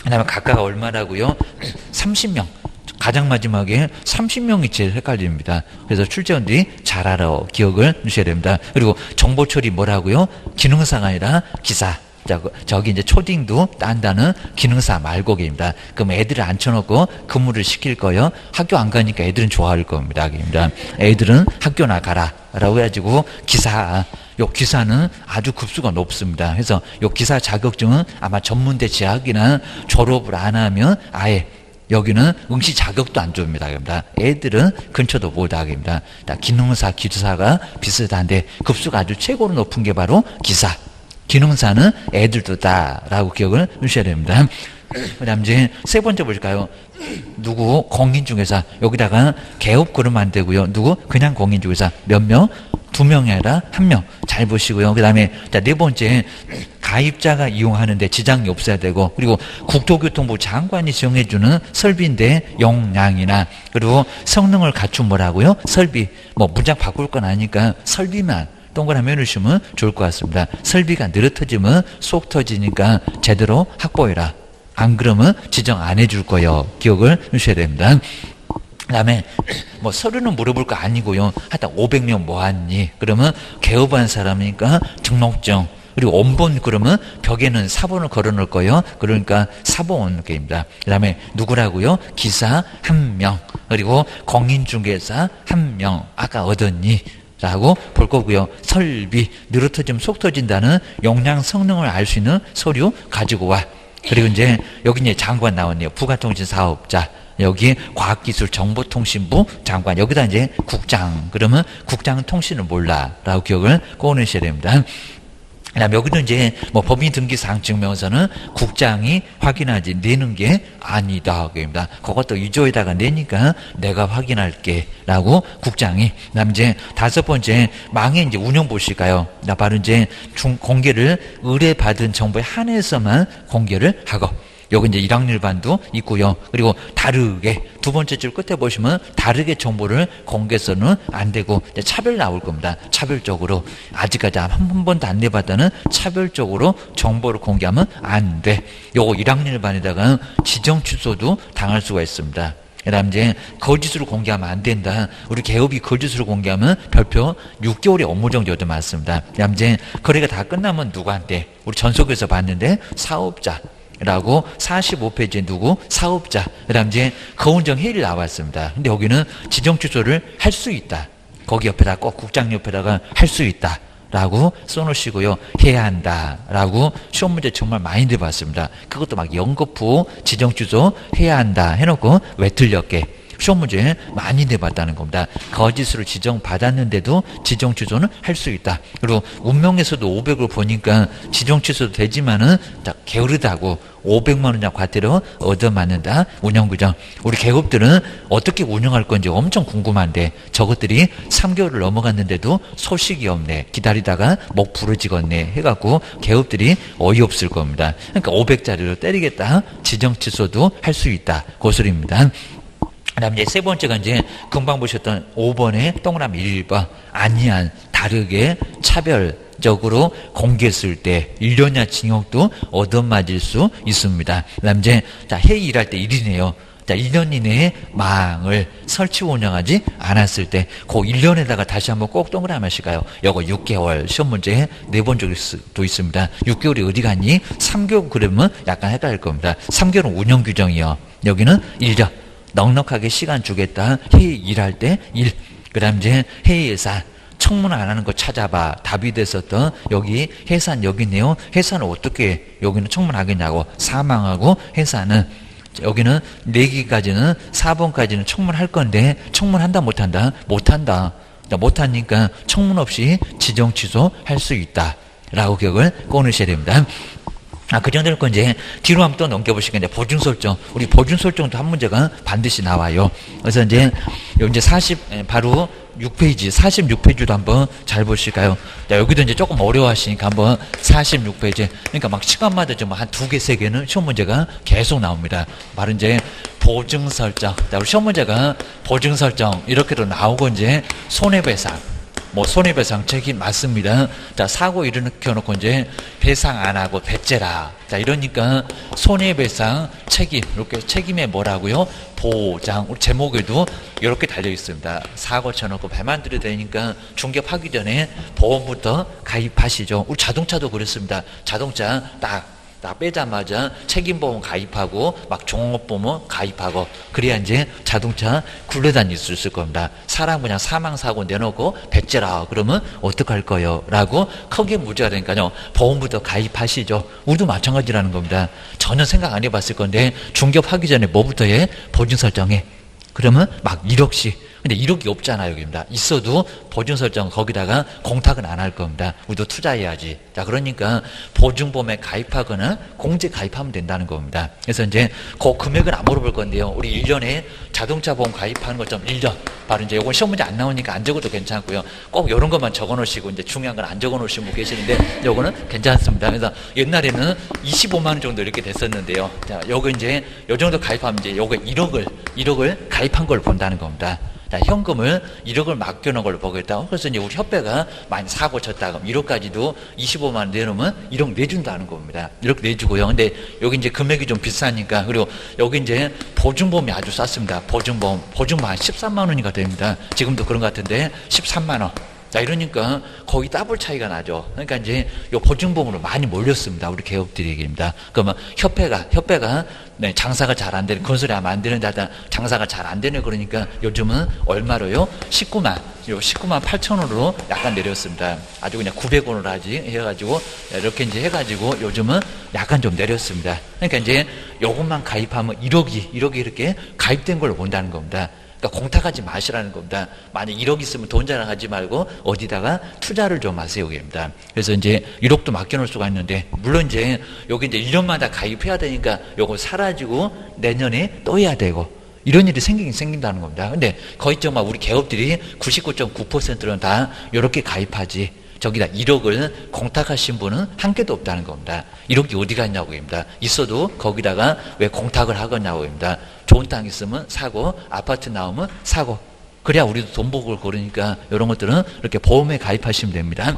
그 다음에 각각 얼마라고요? 30명. 가장 마지막에 30명이 제일 헷갈립니다. 그래서 출제원들이 잘 알아. 기억을 주셔야 됩니다. 그리고 정보 처리 뭐라고요? 기능사가 아니라 기사. 저기 이제 초딩도 딴다는 기능사 말고기입니다. 그럼 애들을 앉혀놓고 근무를 시킬 거예요. 학교 안 가니까 애들은 좋아할 겁니다. 애들은 학교 나가라. 라고 해가지고 기사. 요 기사는 아주 급수가 높습니다. 그래서 요 기사 자격증은 아마 전문대 재학이나 졸업을 안 하면 아예 여기는 응시 자격도 안 줍니다. 애들은 근처도 못 하게입니다. 기능사, 기사가 비슷한데 급수가 아주 최고로 높은 게 바로 기사. 기능사는 애들도 다라고 기억을 주셔야 됩니다. 그 다음 이제 세 번째 보실까요? 누구? 공인중개사. 여기다가 개업 그러면 안 되고요. 누구? 그냥 공인중개사. 몇 명? 2명이 아니라 1명. 잘 보시고요. 그 다음에 네 번째 가입자가 이용하는데 지장이 없어야 되고, 그리고 국토교통부 장관이 지정해주는 설비인데 용량이나 그리고 성능을 갖춘 뭐라고요? 설비. 뭐 문장 바꿀 건 아니까 설비만 동그라미 해놓으시면 좋을 것 같습니다. 설비가 느릿해지면 속 터지니까 제대로 확보해라. 안 그러면 지정 안 해줄 거예요. 기억을 주셔야 됩니다. 그 다음에 뭐 서류는 물어볼 거 아니고요. 하여튼 500명 모았니? 그러면 개업한 사람이니까 등록증. 그리고 원본 그러면 벽에는 사본을 걸어 놓을 거예요. 그러니까 사본입니다. 그 다음에 누구라고요? 기사 1명. 그리고 공인중개사 1명. 아까 얻었니? 라고 볼 거고요. 설비, 느릿해지면 속 터진다는 용량 성능을 알 수 있는 서류 가지고 와. 그리고 이제 여기 이제 장관 나왔네요. 부가통신 사업자. 여기 과학기술정보통신부 장관. 여기다 이제 국장. 그러면 국장은 통신을 몰라. 라고 기억을 꺼내셔야 됩니다. 그 다음에 여기도 이제 뭐 법인등기사항 증명서는 국장이 확인하지 내는 게 아니다. 그입니다. 그것도 위조에다가 내니까 내가 확인할게. 라고 국장이. 그 다음 이제 5번째 망의 이제 운영 보실까요? 바로 이제 공개를 의뢰받은 정보에 한해서만 공개를 하고. 여기 이제 1학년 일반도 있고요. 그리고 다르게 두 번째 줄 끝에 보시면 다르게 정보를 공개해서는 안 되고 차별 나올 겁니다. 차별적으로 아직까지 한 번도 안 내봤다는 차별적으로 정보를 공개하면 안 돼. 요거 1학년 일반에다가 지정 취소도 당할 수가 있습니다. 그 다음 이제 거짓으로 공개하면 안 된다. 우리 개업이 거짓으로 공개하면 별표 6개월의 업무정지 얻어 맞습니다. 그 다음 이제 거래가 다 끝나면 누구한테? 우리 전속에서 봤는데 사업자. 라고 45페이지에 누구? 사업자. 그 다음 이제 거운정 해일이 나왔습니다. 근데 여기는 지정 취소를 할 수 있다. 거기 옆에다 꼭 국장 옆에다가 할 수 있다. 라고 써놓으시고요. 해야 한다. 라고 시험 문제 정말 많이 내봤습니다. 그것도 막 연거푸 지정 취소 해야 한다. 해놓고 왜 틀렸게. 시험 문제 많이 내봤다는 겁니다. 거짓으로 지정받았는데도 지정 취소는 할 수 있다. 그리고 운명에서도 500을 보니까 지정 취소도 되지만은 게으르다고 500만 원이나 과태료 얻어맞는다. 운영규정. 우리 개업들은 어떻게 운영할 건지 엄청 궁금한데 저것들이 3개월을 넘어갔는데도 소식이 없네. 기다리다가 목 부러지겠네. 해갖고 개업들이 어이없을 겁니다. 그러니까 500짜리로 때리겠다. 지정 취소도 할 수 있다. 고소리입니다. 그다음 이제 세 번째가 이제 금방 보셨던 5번의 동그라미 1번 아니한 다르게 차별적으로 공개했을 때 1년이나 징역도 얻어맞을 수 있습니다. 그다음 이제 자 회의 일할 때 1이네요. 자 1년 이내에 망을 설치 운영하지 않았을 때 그 1년에다가 다시 한번 꼭 동그라미 하실까요? 요거 6개월 시험 문제에 4번 적일 수도 있습니다. 6개월이 어디 갔니? 3개월 그러면 약간 헷갈릴 겁니다. 3개월은 운영 규정이요. 여기는 1년. 넉넉하게 시간 주겠다. 회의 일할 때 1. 그 다음 이제 회의 예산. 청문 안 하는 거 찾아봐. 답이 됐었던 여기 해산 여기 있네요. 해산은 어떻게 여기는 청문하겠냐고. 사망하고 해산은 여기는 4개까지는 4번까지는 청문할 건데 청문한다 못한다? 못한다. 못하니까 청문 없이 지정 취소할 수 있다. 라고 기억을 꺼내셔야 됩니다. 그 정도일 건 이제 뒤로 한번 또 넘겨보시겠는데 보증 설정. 우리 보증 설정도 한 문제가 반드시 나와요. 그래서 이제 여기 이제 바로 6페이지, 46페이지도 한번 잘 보실까요? 자, 여기도 이제 조금 어려워하시니까 한번 46페이지. 그러니까 막 시간마다 좀 한 2개, 3개는 시험 문제가 계속 나옵니다. 바로 이제 보증 설정. 자, 우리 시험 문제가 보증 설정 이렇게도 나오고 이제 손해배상. 뭐 손해배상 책임 맞습니다. 자 사고 일으켜놓고 이제 배상 안 하고 배째라. 자 이러니까 손해배상 책임 이렇게 책임에 뭐라고요? 보장. 우리 제목에도 이렇게 달려 있습니다. 사고 쳐놓고 배만 들여대니까 중개하기 전에 보험부터 가입하시죠. 우리 자동차도 그렇습니다. 자동차 딱 빼자마자 책임보험 가입하고 막 종업보험 가입하고 그래야 이제 자동차 굴러다닐 수 있을 겁니다. 사람 그냥 사망사고 내놓고 배째라 그러면 어떡할 거예요? 라고 크게 문제가 되니까요. 보험부터 가입하시죠. 우리도 마찬가지라는 겁니다. 전혀 생각 안 해봤을 건데 중개업하기 전에 뭐부터 해? 보증 설정해. 그러면 막 1억씩. 근데 1억이 없잖아요, 여기입니다. 있어도 보증 설정 거기다가 공탁은 안 할 겁니다. 우리도 투자해야지. 자, 그러니까 보증보험에 가입하거나 공제 가입하면 된다는 겁니다. 그래서 이제 그 금액은 안 물어볼 건데요. 우리 1년에 자동차 보험 가입하는 것좀 1년. 바로 이제 요건 시험 문제 안 나오니까 안 적어도 괜찮고요. 꼭 이런 것만 적어 놓으시고 이제 중요한 건 안 적어 놓으신 분 계시는데 요거는 괜찮습니다. 그래서 옛날에는 25만 원 정도 이렇게 됐었는데요. 자, 요거 이제 요 정도 가입하면 이제 요거 1억을 가입한 걸 본다는 겁니다. 자, 현금을 1억을 맡겨놓은 걸로 보겠다. 그래서 이제 우리 협회가 많이 사고 쳤다. 그럼 1억까지도 25만 원 내놓으면 1억 내준다는 겁니다. 1억 내주고요. 근데 여기 이제 금액이 좀 비싸니까. 그리고 여기 이제 보증보험이 아주 쌌습니다. 보증보험 한 13만 원인가 됩니다. 지금도 그런 것 같은데 13만 원. 자, 이러니까 거의 더블 차이가 나죠. 그러니까 이제 요 보증보험으로 많이 몰렸습니다. 우리 개업들에게입니다. 그러면 협회가 네, 장사가 잘 안 되는, 건설이 하면 안 되는데 하다 장사가 잘 안 되네. 그러니까 요즘은 얼마로요? 19만 8천 원으로 약간 내렸습니다. 아주 그냥 900원으로 하지 해가지고 이렇게 이제 해가지고 요즘은 약간 좀 내렸습니다. 그러니까 이제 요것만 가입하면 1억이 이렇게 가입된 걸로 본다는 겁니다. 그러니까 공탁하지 마시라는 겁니다. 만약 1억 있으면 돈 자랑하지 말고 어디다가 투자를 좀 하세요. 입니다. 그래서 이제 1억도 맡겨놓을 수가 있는데, 물론 이제 여기 이제 1년마다 가입해야 되니까 요거 사라지고 내년에 또 해야 되고, 이런 일이 생기긴 생긴다는 겁니다. 근데 거의 좀 우리 개업들이 99.9%는 다 이렇게 가입하지. 저기다 1억을 공탁하신 분은 한 개도 없다는 겁니다. 1억이 어디 갔냐고 입니다. 있어도 거기다가 왜 공탁을 하겠냐고 입니다. 좋은 땅 있으면 사고, 아파트 나오면 사고. 그래야 우리도 돈 벌고 그러니까 이런 것들은 이렇게 보험에 가입하시면 됩니다.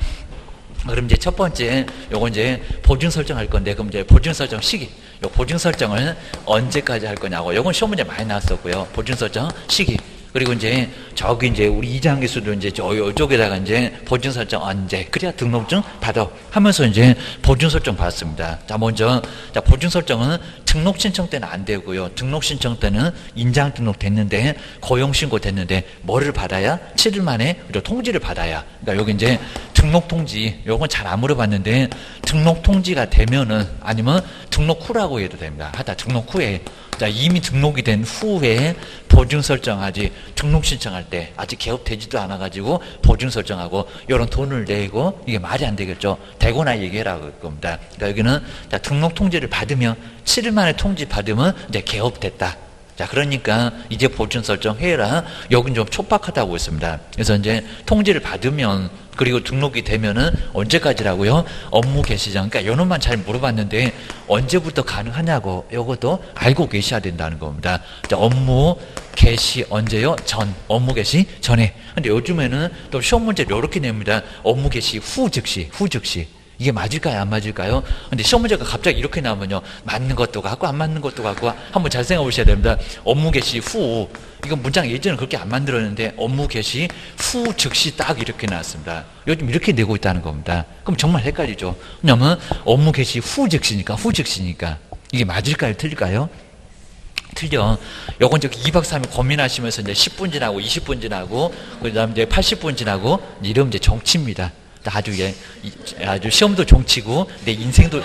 그럼 이제 첫 번째, 요거 이제 보증 설정할 건데, 그럼 이제 보증 설정 시기. 요 보증 설정을 언제까지 할 거냐고. 요건 시험 문제 많이 나왔었고요. 보증 설정 시기. 그리고 이제 저기 이제 우리 이장기수도 이제 저쪽에다가 이제 보증 설정 언제 그래야 등록증 받아 하면서 이제 보증 설정 받았습니다. 자, 먼저 자 보증 설정은 등록 신청 때는 안 되고요. 등록 신청 때는 인장 등록 됐는데 고용 신고 됐는데 뭐를 받아야 7일 만에 통지를 받아야. 그러니까 여기 이제 등록 통지 요건 잘 안 물어봤는데 등록 통지가 되면은 아니면 등록 후라고 해도 됩니다. 하다 등록 후에. 자, 이미 등록이 된 후에 보증 설정하지 등록 신청할 때 아직 개업되지도 않아가지고 보증 설정하고 이런 돈을 내고 이게 말이 안 되겠죠. 되거나 얘기해라 그럴 겁니다. 그러니까 여기는 자, 등록 통지를 받으면 7일 만에 통지 받으면 이제 개업됐다. 자, 그러니까 이제 보증 설정해라. 여긴 좀 촉박하다고 했습니다. 그래서 이제 통지를 받으면 그리고 등록이 되면은 언제까지라고요? 업무 개시장. 그러니까 요놈만 잘 물어봤는데 언제부터 가능하냐고 요것도 알고 계셔야 된다는 겁니다. 자, 업무 개시 언제요? 전. 업무 개시 전에. 근데 요즘에는 또 시험 문제를 이렇게 냅니다. 업무 개시 후 즉시. 이게 맞을까요? 안 맞을까요? 근데 시험 문제가 갑자기 이렇게 나오면요. 맞는 것도 같고 안 맞는 것도 같고 한번 잘 생각해 보셔야 됩니다. 업무 개시 후. 이건 문장 예전에 그렇게 안 만들었는데 업무 개시 후 즉시 딱 이렇게 나왔습니다. 요즘 이렇게 내고 있다는 겁니다. 그럼 정말 헷갈리죠. 왜냐면 업무 개시 후 즉시니까 이게 맞을까요? 틀릴까요? 틀려. 요건 저기 2박 3일 고민하시면서 이제 10분 지나고 20분 지나고 그다음 이제 80분 지나고 이러면 이제 정치입니다. 아주 시험도 정치고 내 인생도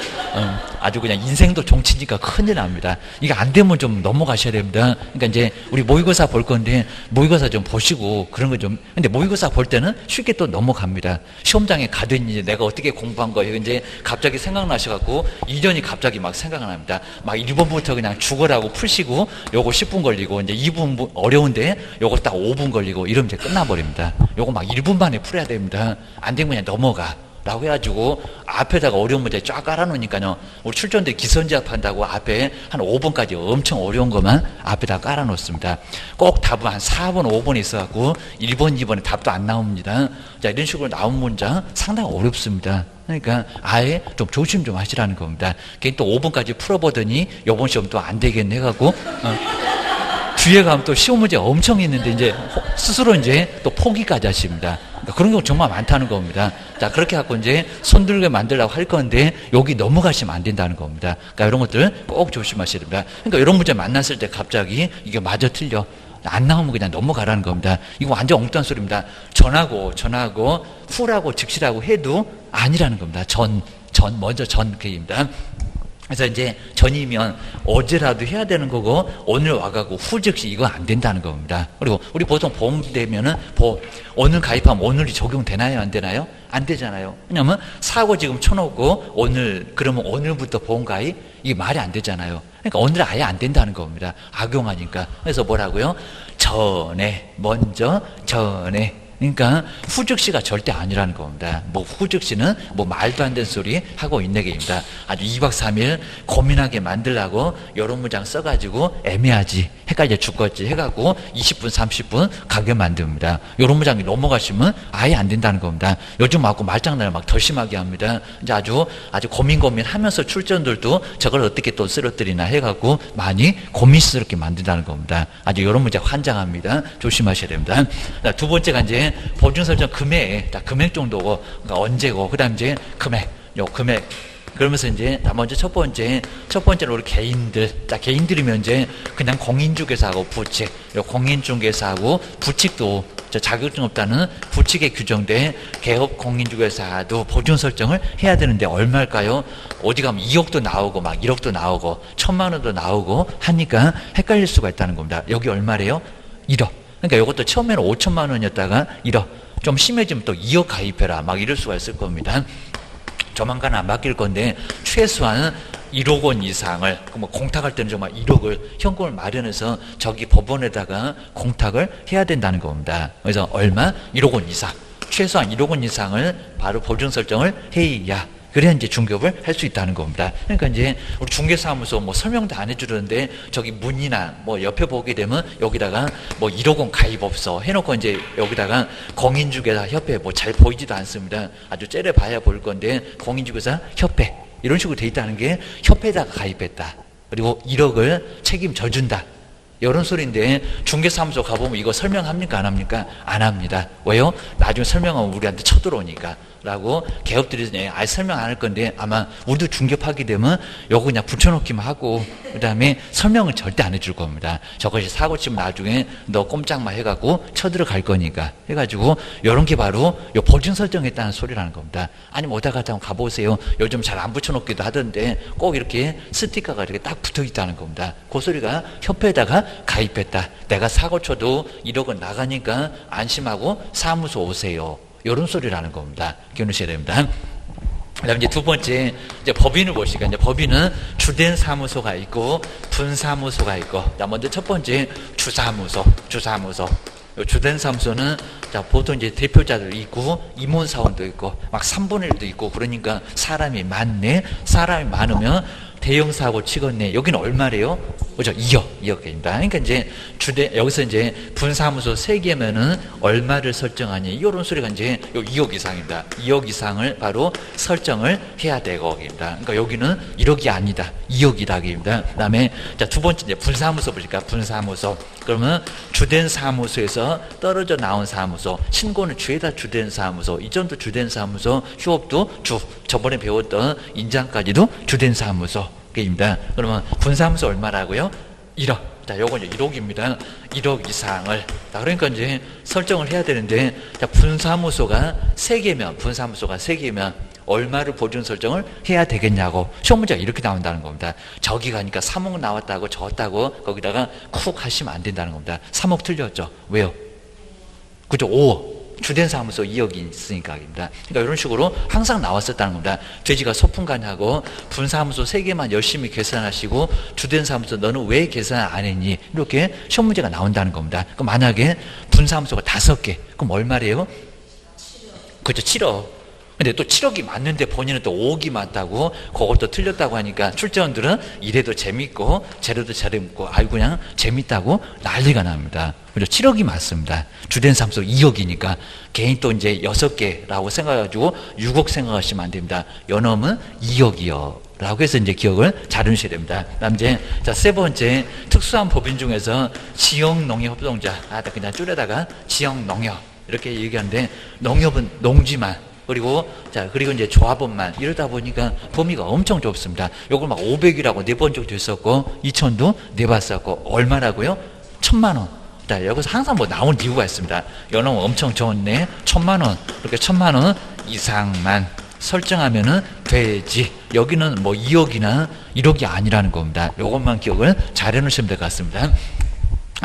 아주 그냥 인생도 정치니까 큰일 납니다. 이게 안 되면 좀 넘어가셔야 됩니다. 그러니까 이제 우리 모의고사 볼 건데 모의고사 좀 보시고 그런 거 좀. 근데 모의고사 볼 때는 쉽게 또 넘어갑니다. 시험장에 가더니 이제 내가 어떻게 공부한 거예요. 이제 갑자기 생각나셔갖고 이전이 갑자기 막 생각납니다. 막 1번부터 그냥 죽어라고 푸시고 요거 10분 걸리고 이제 2분 어려운데 요거 딱 5분 걸리고 이러면 이제 끝나버립니다. 요거 막 1분 만에 풀어야 됩니다. 안 되면 그냥 넘어가 라고 해가지고 앞에다가 어려운 문제 쫙 깔아놓으니까요. 우리 출전대 기선제압 한다고 앞에 한 5번까지 엄청 어려운 것만 앞에다 깔아놓습니다. 꼭 답은 한 4번 5번 있어갖고 1번 2번에 답도 안 나옵니다. 자, 이런 식으로 나온 문장 상당히 어렵습니다. 그러니까 아예 좀 조심 좀 하시라는 겁니다. 괜히 또 5번까지 풀어보더니 요번 시험 또 안 되겠네 해갖고 뒤에 가면 또 시험 문제 엄청 있는데 이제 스스로 이제 또 포기까지 하십니다. 그러니까 그런 경우 정말 많다는 겁니다. 자, 그렇게 갖고 이제 손들게 만들려고 할 건데 여기 넘어가시면 안 된다는 겁니다. 그러니까 이런 것들 꼭 조심하셔야 됩니다. 그러니까 이런 문제 만났을 때 갑자기 이게 맞아 틀려. 안 나오면 그냥 넘어가라는 겁니다. 이거 완전 엉뚱한 소리입니다. 전하고 후라고 즉시라고 해도 아니라는 겁니다. 먼저 전 그입니다. 그래서 이제 전이면 어제라도 해야 되는 거고 오늘 와가고 후 즉시 이거 안 된다는 겁니다. 그리고 우리 보통 보험 되면은 오늘 가입하면 오늘이 적용되나요? 안 되나요? 안 되잖아요. 왜냐면 사고 지금 쳐놓고 그러면 오늘부터 보험 가입? 이게 말이 안 되잖아요. 그러니까 오늘 아예 안 된다는 겁니다. 악용하니까. 그래서 뭐라고요? 먼저 전에. 그러니까 후즉시가 절대 아니라는 겁니다. 뭐 후즉시는 뭐 말도 안 되는 소리 하고 있는 게입니다. 아주 2박 3일 고민하게 만들라고 이런 문장 써가지고 애매하지 헷갈려 죽겠지 해갖고 20분 30분 가게 만듭니다. 이런 문장이 넘어가시면 아예 안 된다는 겁니다. 요즘 하고 말장난을 막 더 심하게 합니다. 이제 아주 고민하면서 출전들도 저걸 어떻게 또 쓰러뜨리나 해갖고 많이 고민스럽게 만든다는 겁니다. 아주 이런 문제 환장합니다. 조심하셔야 됩니다. 두 번째가 이제 보증 설정 금액 정도고, 그러니까 언제고, 그 다음 이제 금액. 그러면서 이제, 먼저 첫 번째로 우리 개인들이면 이제 그냥 공인중개사하고 부칙, 공인중개사하고 부칙도 자격증 없다는 부칙에 규정된 개업 공인중개사도 보증 설정을 해야 되는데 얼마일까요? 어디 가면 2억도 나오고 막 1억도 나오고 1,000만 원도 나오고 하니까 헷갈릴 수가 있다는 겁니다. 여기 얼마래요? 1억. 그러니까 이것도 처음에는 5천만 원이었다가 1억. 좀 심해지면 또 2억 가입해라. 막 이럴 수가 있을 겁니다. 조만간 안 바뀔 건데 최소한 1억 원 이상을 뭐 공탁할 때는 정말 1억을 현금을 마련해서 저기 법원에다가 공탁을 해야 된다는 겁니다. 그래서 얼마? 1억 원 이상. 최소한 1억 원 이상을 바로 보증 설정을 해야 그래야 이제 중개업을 할 수 있다는 겁니다. 그러니까 이제 우리 중개사무소 뭐 설명도 안 해주는데 저기 문이나 뭐 옆에 보게 되면 여기다가 뭐 1억 원 가입 없어 해놓고 이제 여기다가 공인중개사 협회 뭐 잘 보이지도 않습니다. 아주 째려봐야 볼 건데 공인중개사 협회 이런 식으로 돼 있다는 게 협회에다가 가입했다. 그리고 1억을 책임져 준다. 이런 소리인데 중개사무소 가보면 이거 설명합니까? 안 합니까? 안 합니다. 왜요? 나중에 설명하면 우리한테 쳐들어오니까 라고 개업들이 아예 설명 안 할 건데 아마 우리도 중개하게 되면 요거 그냥 붙여놓기만 하고 그 다음에 설명을 절대 안 해줄 겁니다. 저것이 사고 치면 나중에 너 꼼짝만 해갖고 쳐들어갈 거니까 해가지고 요런 게 바로 요 보증 설정했다는 소리라는 겁니다. 아니면 오다 가다 한번 가보세요. 요즘 잘 안 붙여놓기도 하던데 꼭 이렇게 스티커가 이렇게 딱 붙어있다는 겁니다. 그 소리가 협회에다가 가입했다. 내가 사고 쳐도 1억은 나가니까 안심하고 사무소 오세요. 이런 소리라는 겁니다. 기억하셔야 됩니다. 그다음 이제 두 번째 이제 법인을 보시니까 이제 법인은 주된 사무소가 있고 분사무소가 있고, 자 먼저 첫 번째 주사무소. 요 주된 사무소는 자 보통 이제 대표자들 있고 임원사원도 있고 막 3분의 1도 있고 그러니까 사람이 많네. 사람이 많으면 대형 사고 치겠네. 여기는 얼마래요? 그죠? 2억입니다. 그러니까 이제 여기서 이제 분사무소 3개면은 얼마를 설정하니? 이런 소리가 이제 요 2억 이상입니다. 2억 이상을 바로 설정을 해야 되고입니다. 그러니까 여기는 1억이 아니다. 2억이다입니다. 그다음에 자 두 번째 이제 분사무소 보실까? 분사무소. 그러면 주된 사무소에서 떨어져 나온 사무소, 신고는 주에다 주된 사무소, 이전도 주된 사무소, 휴업도 저번에 배웠던 인장까지도 주된 사무소. 입니다. 그러면 분사무소 얼마라고요? 1억. 자, 요건 이제 1억입니다. 1억 이상을. 자, 그러니까 이제 설정을 해야 되는데, 자, 분사무소가 3개면 얼마를 보증 설정을 해야 되겠냐고. 시험 문제가 이렇게 나온다는 겁니다. 저기 가니까 3억 나왔다고 졌다고 거기다가 쿡 하시면 안 된다는 겁니다. 3억 틀렸죠. 왜요? 그죠? 5억. 주된 사무소 2억이 있으니까입니다. 그러니까 이런 식으로 항상 나왔었다는 겁니다. 돼지가 소풍가냐고 분사무소 3개만 열심히 계산하시고 주된 사무소 너는 왜 계산 안 했니? 이렇게 시험 문제가 나온다는 겁니다. 그럼 만약에 분사무소가 5개, 그럼 얼마래요? 그죠? 7억. 근데 또 7억이 맞는데 본인은 또 5억이 맞다고 그것도 틀렸다고 하니까 출제원들은 이래도 재밌고 저래도 재밌고 아유 그냥 재밌다고 난리가 납니다. 그죠? 7억이 맞습니다. 주된 사무소 2억이니까 개인 또 이제 6개라고 생각해가지고 6억 생각하시면 안 됩니다. 연엄은 2억이요. 라고 해서 이제 기억을 잘 해주셔야 됩니다. 다음 이제 자, 세 번째 특수한 법인 중에서 지역농협업종자 그냥 줄여다가 지역농협 이렇게 얘기하는데 농협은 농지만 그리고 이제 조합원만 이러다 보니까 범위가 엄청 좁습니다. 요걸 막 500이라고 4번 정도 했었고 2000도 내봤었고 얼마라고요? 1000만 원. 자, 여기서 항상 뭐 나온 이유가 있습니다. 연봉 엄청 좋네. 1000만 원. 그렇게 1000만 원 이상만 설정하면은 되지. 여기는 뭐 2억이나 1억이 아니라는 겁니다. 요것만 기억을 잘 해놓으시면 될 것 같습니다.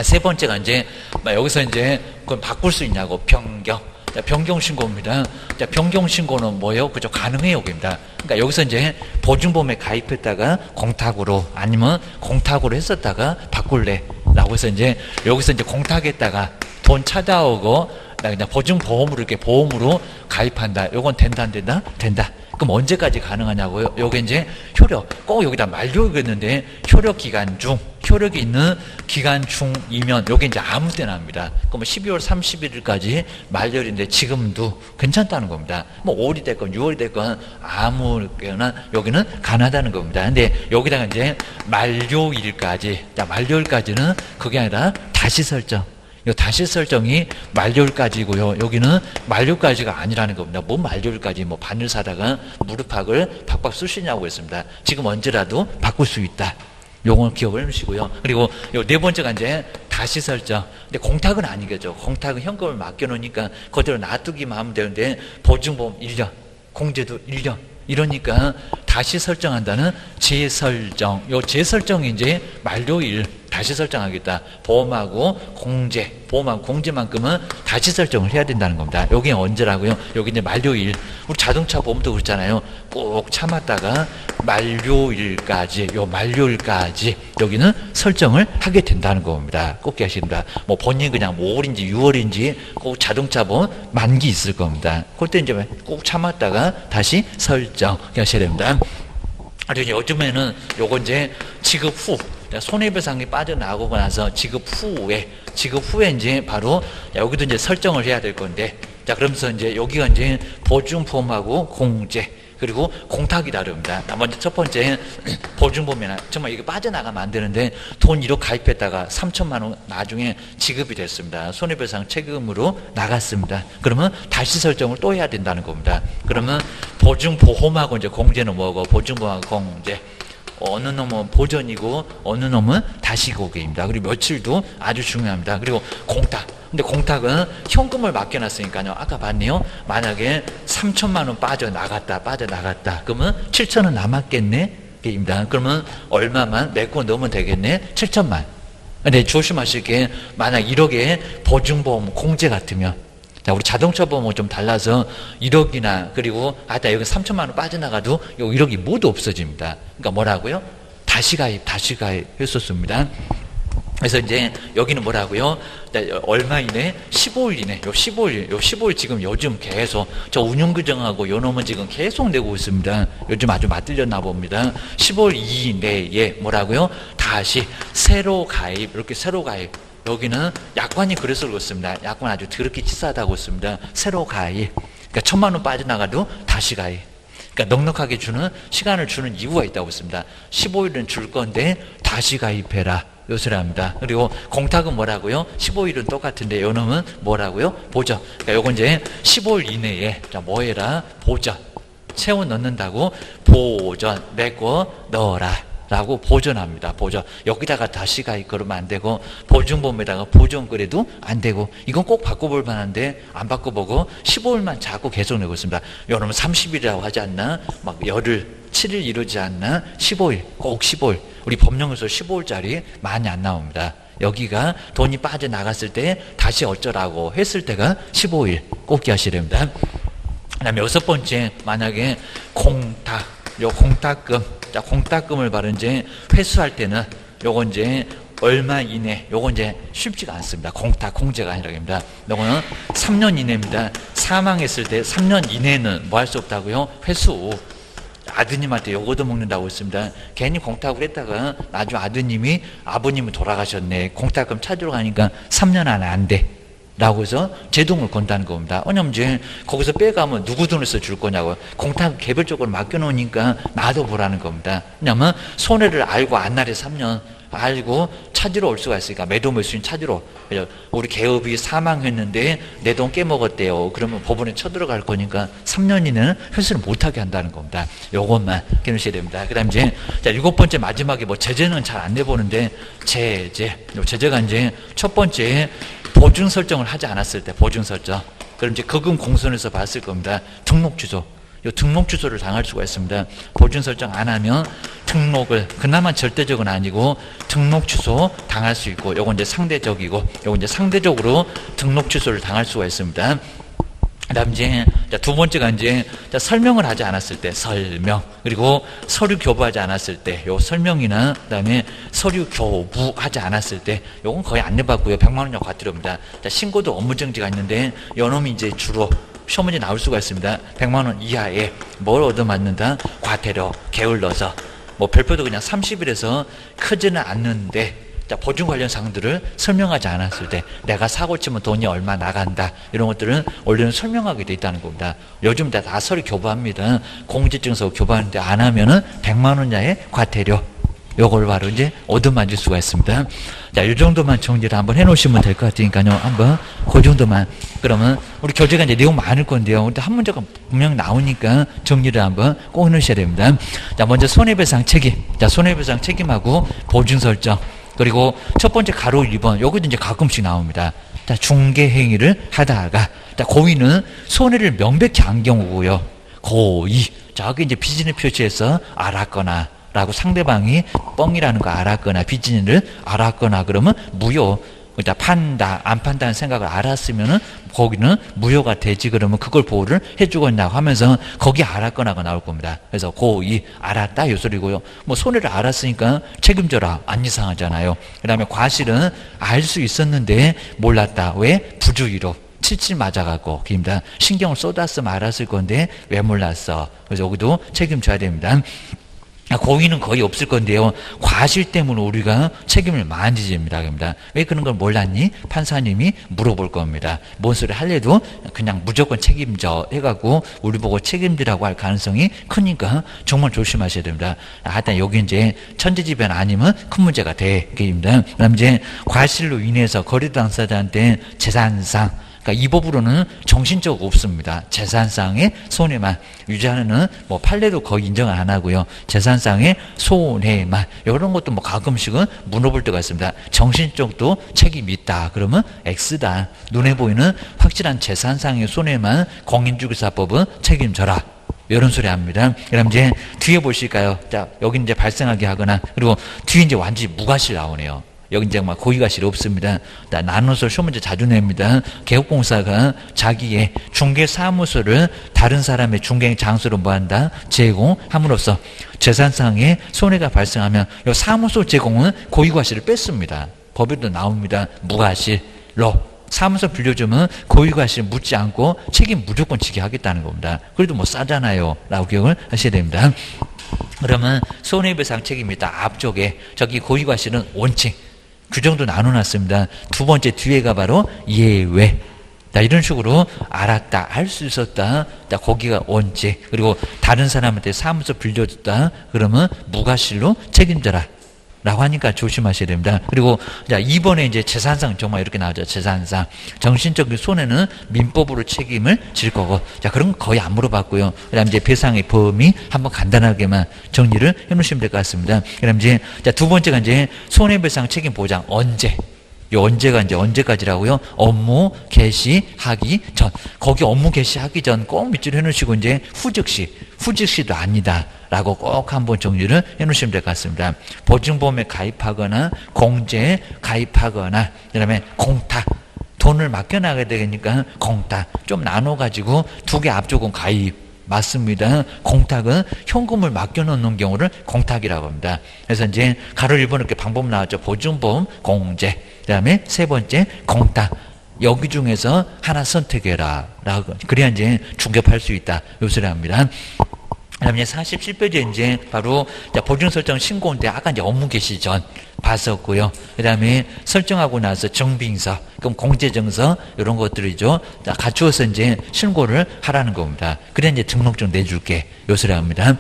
세 번째가 이제 여기서 이제 그걸 바꿀 수 있냐고 변경. 변경 신고입니다. 변경 신고는 뭐예요? 그죠? 가능해요, 여기입니다. 그러니까 여기서 이제 보증보험에 가입했다가 공탁으로 아니면 공탁으로 했었다가 바꿀래라고 해서 이제 여기서 이제 공탁했다가 돈 찾아오고 그냥 보증보험으로 이렇게 보험으로 가입한다. 요건 된다, 안 된다? 된다. 그럼 언제까지 가능하냐고요? 요게 이제 효력, 꼭 여기다 만료겠는데 효력 기간 중, 효력이 있는 기간 중이면 요게 이제 아무 때나 합니다. 그럼 12월 31일까지 만료인데 지금도 괜찮다는 겁니다. 뭐 5월이 됐건 6월이 됐건 아무거나 여기는 가능하다는 겁니다. 근데 여기다가 이제 만료일까지, 자, 만료일까지는 그게 아니라 다시 설정. 이 다시 설정이 만료일까지고요. 여기는 만료일까지가 아니라는 겁니다. 뭐 만료일까지 뭐 바늘 사다가 무릎팍을 박박 쑤시냐고 했습니다. 지금 언제라도 바꿀 수 있다. 요걸 기억을 해주시고요. 그리고 요 네 번째가 이제 다시 설정. 근데 공탁은 아니겠죠. 공탁은 현금을 맡겨놓으니까 그대로 놔두기만 하면 되는데 보증보험 1년, 공제도 1년. 이러니까 다시 설정한다는 재설정. 요 재설정이 이제 만료일 다시 설정하겠다. 보험하고 공제만큼은 다시 설정을 해야 된다는 겁니다. 여기 언제라고요? 여기 이제 만료일. 우리 자동차 보험도 그렇잖아요. 꼭 참았다가 만료일까지 여기는 설정을 하게 된다는 겁니다. 꼭 기억하십니다. 뭐 본인 그냥 5월인지 6월인지 꼭 자동차 보험 만기 있을 겁니다. 그때 이제 꼭 참았다가 다시 설정 하셔야 됩니다. 그리고 요즘에는 요거 이제 지급 후 손해배상이 빠져나가고 나서 지급 후에 이제 바로 여기도 이제 설정을 해야 될 건데, 자, 그러면서 이제 여기가 이제 보증보험하고 공제 그리고 공탁이 다릅니다. 먼저 첫 번째 보증보험이나 정말 이게 빠져나가면 안 되는데 돈 1억 가입했다가 3천만 원 나중에 지급이 됐습니다. 손해배상 책임으로 나갔습니다. 그러면 다시 설정을 또 해야 된다는 겁니다. 그러면 보증보험하고 이제 공제는 뭐고 보증보험하고 공제. 어느 놈은 보전이고 어느 놈은 다시고개입니다. 그리고 며칠도 아주 중요합니다. 그리고 공탁. 근데 공탁은 현금을 맡겨놨으니까요. 아까 봤네요. 만약에 3천만 원 빠져나갔다. 그러면 7천 원 남았겠네? 입니다. 그러면 얼마만 메고 넣으면 되겠네? 7천만. 근데 조심하실 게 만약 1억에 보증보험 공제 같으면 자, 우리 자동차 보면 좀 달라서 1억이나 그리고 여기 3천만 원 빠져나가도 요 1억이 모두 없어집니다. 그러니까 뭐라고요? 다시 가입 했었습니다. 그래서 이제 여기는 뭐라고요? 얼마 이내? 15일 이내. 요 15일 지금 요즘 계속 저 운용규정하고 요 놈은 지금 계속 내고 있습니다. 요즘 아주 맞들렸나 봅니다. 15일 이내에 뭐라고요? 다시 새로 가입. 이렇게 새로 가입. 여기는 약관이 그래서 그렇습니다. 약관 아주 더럽게 치사하다고 했습니다. 새로 가입. 그러니까 1,000만 원 빠져나가도 다시 가입. 그러니까 넉넉하게 주는 시간을 주는 이유가 있다고 했습니다. 15일은 줄 건데 다시 가입해라. 요소를 합니다. 그리고 공탁은 뭐라고요? 15일은 똑같은데 요놈은 뭐라고요? 보전. 그러니까 요건 이제 15일 이내에 자, 뭐 해라? 보전. 채워 넣는다고 보전 메꿔 넣어라. 라고 보전합니다. 보전. 여기다가 다시 가입 그러면 안 되고 보증보험에다가 보전 그래도 안 되고 이건 꼭 바꿔볼 만한데 안 바꿔보고 15일만 자꾸 계속 내고 있습니다. 여러분 30일이라고 하지 않나? 막 열흘 7일 이루지 않나? 15일 꼭 15일. 우리 법령에서 15일짜리 많이 안 나옵니다. 여기가 돈이 빠져나갔을 때 다시 어쩌라고 했을 때가 15일 꼭 기하셔야 됩니다. 그 다음에 6번째 만약에 공탁 요 공탁금 자, 공탁금을 바로 이제 회수할 때는 요건 이제 얼마 이내, 요건 이제 쉽지가 않습니다. 공탁, 공제가 아니라고 합니다. 요거는 3년 이내입니다. 사망했을 때 3년 이내는 뭐 할 수 없다고요? 회수. 아드님한테 요거도 먹는다고 했습니다. 괜히 공탁을 했다가 나중에 아드님이 아버님이 돌아가셨네. 공탁금 찾으러 가니까 3년 안에 안 돼. 라고 해서 제동을 건다는 겁니다. 왜냐면 이제 거기서 빼가면 누구 돈을 써줄 거냐고. 공탁 개별적으로 맡겨놓으니까 나도 보라는 겁니다. 왜냐면 손해를 알고 안날에 3년 알고 찾으러 올 수가 있으니까 매도매수인 찾으러. 우리 개업이 사망했는데 내 돈 깨먹었대요. 그러면 법원에 쳐들어갈 거니까 3년 이내는 회수를 못하게 한다는 겁니다. 요것만 기억하셔야 됩니다. 그 다음 이제 자, 7번째 마지막에 뭐 제재는 잘 안 내보는데 제재가 이제 첫 번째 보증 설정을 하지 않았을 때 보증 설정. 그럼 이제 거금 공선에서 봤을 겁니다. 등록 주소. 요 등록 주소를 당할 수가 있습니다. 보증 설정 안 하면 등록을 그나마 절대적은 아니고 등록 주소 당할 수 있고 요건 이제 상대적이고 요건 이제 상대적으로 등록 주소를 당할 수가 있습니다. 그다음 이제 두 번째가 이제 설명을 하지 않았을 때 설명 그리고 서류 교부하지 않았을 때 요 설명이나 그다음에 서류 교부하지 않았을 때 요건 거의 안 내받고요 100만 원이나 과태료입니다. 신고도 업무정지가 있는데 요놈이 이제 주로 시험 문제 나올 수가 있습니다. 100만 원 이하에 뭘 얻어맞는다? 과태료 게을러서 뭐 별표도 그냥 30일에서 크지는 않는데. 자, 보증 관련 사항들을 설명하지 않았을 때 내가 사고 치면 돈이 얼마 나간다 이런 것들은 원래는 설명하게 돼 있다는 겁니다. 요즘 다 서류 교부합니다. 공제증서 교부하는데 안 하면은 100만 원 이하의 과태료 요걸 바로 이제 얻어맞을 수가 있습니다. 자, 이 정도만 정리를 한번 해놓으시면 될 것 같으니까요. 한번 그 정도만. 그러면 우리 교재가 이제 내용 많을 건데요. 근데 한 문제가 분명 나오니까 정리를 한번 꼭 해놓으셔야 됩니다. 자, 먼저 손해배상 책임. 자, 손해배상 책임하고 보증 설정. 그리고 첫 번째 가로 1번 여기도 이제 가끔씩 나옵니다. 자, 중개 행위를 하다가 자, 고의는 손해를 명백히 안 경우고요. 고의. 자, 여기 이제 비즈니스 표시해서 알았거나 라고 상대방이 뻥이라는 거 알았거나 비즈니스를 알았거나 그러면 무효. 그러니까 판다 안 판다는 생각을 알았으면은 거기는 무효가 되지. 그러면 그걸 보호를 해주겠냐고 하면서 거기 알았거나가 나올 겁니다. 그래서 고의 알았다 요 소리고요. 뭐 손해를 알았으니까 책임져라 안 이상하잖아요. 그 다음에 과실은 알 수 있었는데 몰랐다. 왜? 부주의로 칠칠 맞아갖고 기입니다. 신경을 쏟았으면 알았을 건데 왜 몰랐어. 그래서 여기도 책임져야 됩니다. 고의는 거의 없을 건데요. 과실 때문에 우리가 책임을 많이 집니다. 왜 그런 걸 몰랐니? 판사님이 물어볼 겁니다. 뭔 소리 할래도 그냥 무조건 책임져 해갖고 우리 보고 책임지라고 할 가능성이 크니까 정말 조심하셔야 됩니다. 하여튼 여기 이제 천재지변 아니면 큰 문제가 되게입니다. 그다음 이제 과실로 인해서 거래도 당사자한테 재산상 그러니까 이 법으로는 정신적 없습니다. 재산상의 손해만 유죄하는 뭐 판례도 거의 인정을 안 하고요. 재산상의 손해만 이런 것도 뭐 가끔씩은 물어볼 때가 있습니다. 정신적도 책임이 있다. 그러면 X다. 눈에 보이는 확실한 재산상의 손해만 공인중개사법은 책임져라. 이런 소리 합니다. 그럼 이제 뒤에 보실까요? 자, 여기 이제 발생하게 하거나 그리고 뒤에 이제 완전히 무과실 나오네요. 여기 이제 막 고의과실 없습니다. 나눠서 시험 문제 자주 냅니다. 개업공사가 자기의 중개사무소를 다른 사람의 중개 장소로 뭐한다? 제공함으로써 재산상의 손해가 발생하면 이 사무소 제공은 고의과실을 뺐습니다. 법에도 나옵니다. 무과실로. 사무소 빌려주면 고의과실 묻지 않고 책임 무조건 지게 하겠다는 겁니다. 그래도 뭐 싸잖아요. 라고 기억을 하셔야 됩니다. 그러면 손해배상 책임이 딱 앞쪽에 저기 고의과실은 원칙 규정도 나눠놨습니다. 두 번째 뒤에가 바로 예외. 이런 식으로 알았다, 알 수 있었다, 거기가 원칙. 그리고 다른 사람한테 사무소 빌려줬다, 그러면 무과실로 책임져라. 라고 하니까 조심하셔야 됩니다. 그리고, 자, 2번에 이제 재산상 정말 이렇게 나오죠. 재산상. 정신적인 손해는 민법으로 책임을 질 거고. 자, 그런 거 거의 안 물어봤고요. 그 다음 이제 배상의 범위 한번 간단하게만 정리를 해 놓으시면 될 것 같습니다. 그 다음 이제, 자, 두 번째가 이제 손해배상 책임 보장 언제. 이 언제가 이제 언제까지라고요? 업무 개시하기 전. 거기 업무 개시하기 전 꼭 밑줄 해놓으시고 이제 후즉시도 아니다. 라고 꼭 한번 정리를 해놓으시면 될 것 같습니다. 보증보험에 가입하거나 공제에 가입하거나 그 다음에 공탁. 돈을 맡겨나가야 되니까 공탁. 좀 나눠가지고 두 개 앞쪽은 가입. 맞습니다. 공탁은 현금을 맡겨놓는 경우를 공탁이라고 합니다. 그래서 이제 가로 1번 이렇게 방법 나왔죠. 보증보험, 공제. 그 다음에 세 번째 공탁. 여기 중에서 하나 선택해라. 라고. 그래야 이제 중개할 수 있다. 요 소리 합니다. 그 다음에 47페이지에 이제 바로 보증 설정 신고인데 아까 이제 업무 개시 전 봤었고요. 그 다음에 설정하고 나서 정비인서, 그럼 공제증서 이런 것들이죠. 갖추어서 이제 신고를 하라는 겁니다. 그래 이제 등록증 내줄게. 요 소리 합니다.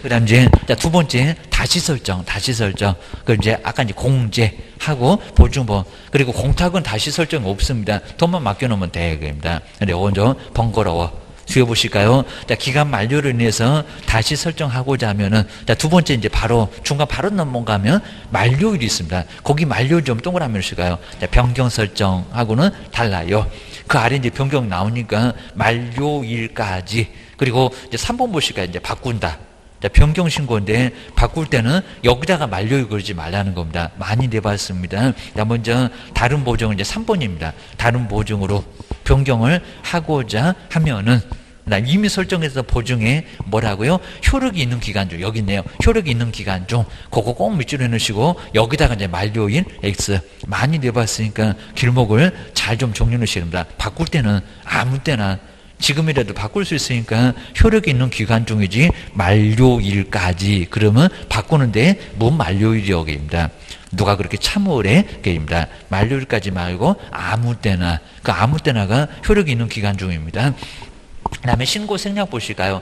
그 다음 이제 두 번째 다시 설정. 그 이제 아까 이제 공제하고 보증보험 그리고 공탁은 다시 설정 없습니다. 돈만 맡겨놓으면 되겠습니다. 근데 이건 좀 번거로워. 수여보실까요? 자, 기간 만료로 인해서 다시 설정하고자 하면은, 자, 두 번째 이제 바로, 중간 바로 넘어가면 만료일이 있습니다. 거기 만료일 좀 동그라미를 쓸까요? 자, 변경 설정하고는 달라요. 그 아래 이제 변경 나오니까 만료일까지. 그리고 이제 3번 보실까요? 이제 바꾼다. 자, 변경 신고인데 바꿀 때는 여기다가 만료일 걸지 말라는 겁니다. 많이 내봤습니다. 자, 먼저 다른 보증은 이제 3번입니다. 다른 보증으로 변경을 하고자 하면은 이미 설정해서 보증에 뭐라고요? 효력이 있는 기간 중 여기 있네요. 효력이 있는 기간 중 그거 꼭 밑줄 해놓으시고 여기다가 이제 만료일 X 많이 내봤으니까 길목을 잘 좀 정리해 놓으셔야 됩니다. 바꿀 때는 아무 때나 지금이라도 바꿀 수 있으니까 효력이 있는 기간 중이지 만료일까지 그러면 바꾸는데 뭔 만료일이여기입니다. 누가 그렇게 참으래? 게입니다. 만료일까지 말고 아무 때나 그 아무 때나가 효력이 있는 기간 중입니다. 그 다음에 신고 생략 보실까요?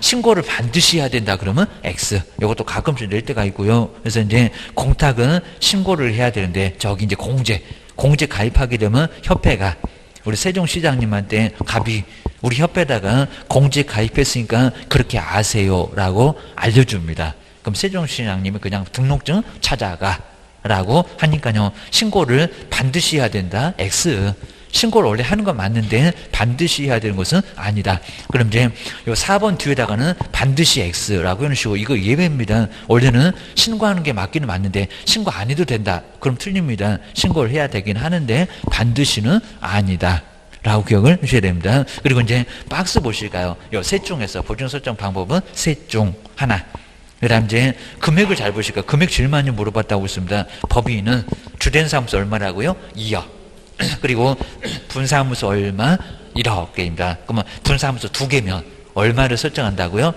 신고를 반드시 해야 된다 그러면 X. 이것도 가끔씩 낼 때가 있고요. 그래서 이제 공탁은 신고를 해야 되는데 저기 이제 공제 가입하게 되면 협회가 우리 세종시장님한테 갑이 우리 협회에다가 공제 가입했으니까 그렇게 아세요라고 알려줍니다. 그럼 세종시장님이 그냥 등록증 찾아가 라고 하니까요. 신고를 반드시 해야 된다. X. 신고를 원래 하는 건 맞는데 반드시 해야 되는 것은 아니다. 그럼 이제 요 4번 뒤에다가는 반드시 X라고 해놓으시고 이거 예외입니다. 원래는 신고하는 게 맞기는 맞는데 신고 안 해도 된다. 그럼 틀립니다. 신고를 해야 되긴 하는데 반드시는 아니다. 라고 기억을 하셔야 됩니다. 그리고 이제 박스 보실까요? 요 셋 중에서 보증 설정 방법은 셋 중 하나. 그 다음 이제 금액을 잘 보실까요? 금액 제일 많이 물어봤다고 했습니다. 법인은 주된 사무소 얼마라고요? 2억. 그리고 분사무소 얼마? 1억 개입니다. 그러면 분사무소 2개면 얼마를 설정한다고요?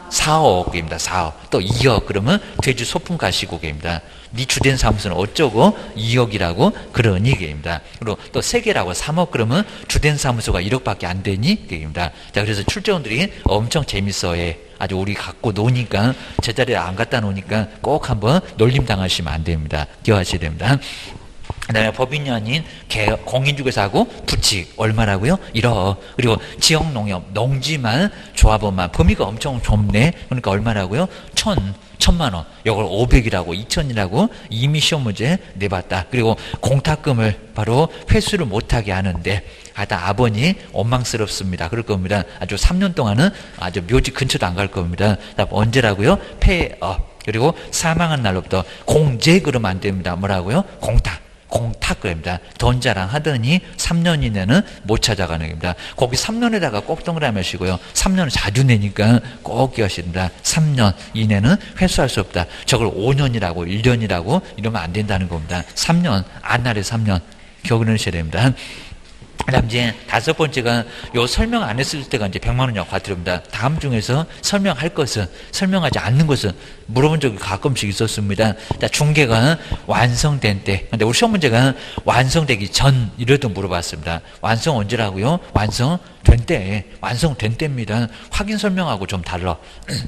4억 개입니다. 4억. 또 2억 그러면 돼지 소품 가시고개입니다. 네 주된 사무소는 어쩌고 2억이라고 그러니 개입니다. 그리고 또 3개라고 3억 그러면 주된 사무소가 1억밖에 안 되니 개입니다. 자, 그래서 출제원들이 엄청 재밌어해. 아주 우리 갖고 노니까 제자리에 안 갖다 놓으니까 꼭 한번 놀림 당하시면 안 됩니다. 기억하셔야 됩니다. 그 다음에 법인이 아닌 공인중개사하고 부칙 얼마라고요? 1억. 그리고 지역농협 농지만 조합원만 범위가 엄청 좁네. 그러니까 얼마라고요? 1,000만 원. 이걸 500이라고 2,000이라고 이미 시험 문제 내봤다. 그리고 공탁금을 바로 회수를 못하게 하는데 하여튼 아버니 원망스럽습니다. 그럴 겁니다. 아주 3년 동안은 아주 묘지 근처도 안 갈 겁니다. 언제라고요? 폐업. 그리고 사망한 날로부터 공제 그러면 안 됩니다. 뭐라고요? 공탁 그럽니다. 돈 자랑하더니 3년 이내는 못 찾아가는 겁니다. 거기 3년에다가 꼭 동그라미 하시고요. 3년을 자주 내니까 꼭 기억하십니다. 3년 이내는 회수할 수 없다. 저걸 5년이라고 1년이라고 이러면 안 된다는 겁니다. 3년, 안날에 3년 기억을 하셔야 됩니다. 그다음 이제 다섯 번째가 요 설명 안 했을 때가 이제 100만 원이라고 과태료입니다. 다음 중에서 설명할 것은, 설명하지 않는 것은 물어본 적이 가끔씩 있었습니다. 중개가 완성된 때, 근데 우리 시험 문제가 완성되기 전 이래도 물어봤습니다. 완성 언제라고요? 완성된 때, 완성된 때입니다. 확인 설명하고 좀 달라.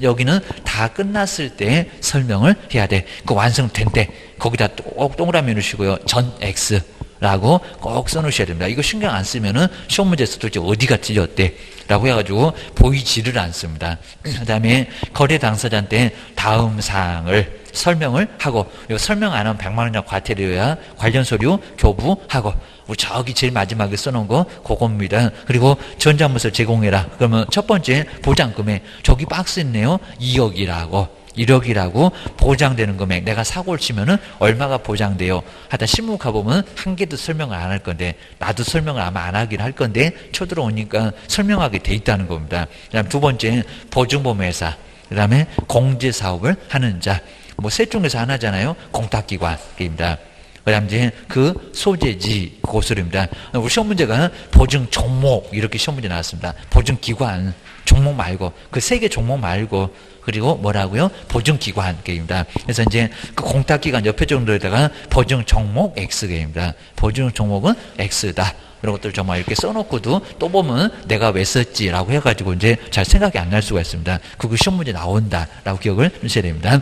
여기는 다 끝났을 때 설명을 해야 돼. 그 완성된 때 거기다 꼭 동그라미 넣으시고요. 전 X 라고 꼭 써놓으셔야 됩니다. 이거 신경 안 쓰면은 시험 문제에서 도대체 어디가 틀렸대 라고 해가지고 보이지를 않습니다. 그 다음에 거래 당사자한테 다음 사항을 설명을 하고, 이거 설명 안 하면 100만 원이나 과태료야. 관련 서류 교부하고, 우리 저기 제일 마지막에 써놓은 거 그겁니다. 그리고 전자문서 제공해라. 그러면 첫 번째 보장금액, 저기 박스 있네요. 2억이라고. 1억이라고 보장되는 금액, 내가 사고를 치면은 얼마가 보장돼요. 하여튼 실무 가보면 한 개도 설명을 안 할 건데, 나도 설명을 아마 안 하긴 할 건데 쳐들어오니까 설명하게 돼 있다는 겁니다. 그 다음 두 번째 보증보험회사, 그 다음에 공제사업을 하는 자, 뭐 셋 중에서 하나잖아요. 공탁기관입니다. 그 다음 이제 그 소재지 고소입니다. 우리 시험 문제가 보증 종목 이렇게 시험 문제 나왔습니다. 보증기관 종목 말고, 그 세 개 종목 말고, 그리고 뭐라고요? 보증기관 게임입니다. 그래서 이제 그 공탁기관 옆에 정도에다가 보증 종목 X게임입니다. 보증 종목은 X다. 이런 것들 정말 이렇게 써놓고도 또 보면 내가 왜 썼지라고 해가지고 이제 잘 생각이 안 날 수가 있습니다. 그거 시험 문제 나온다라고 기억을 하셔야 됩니다.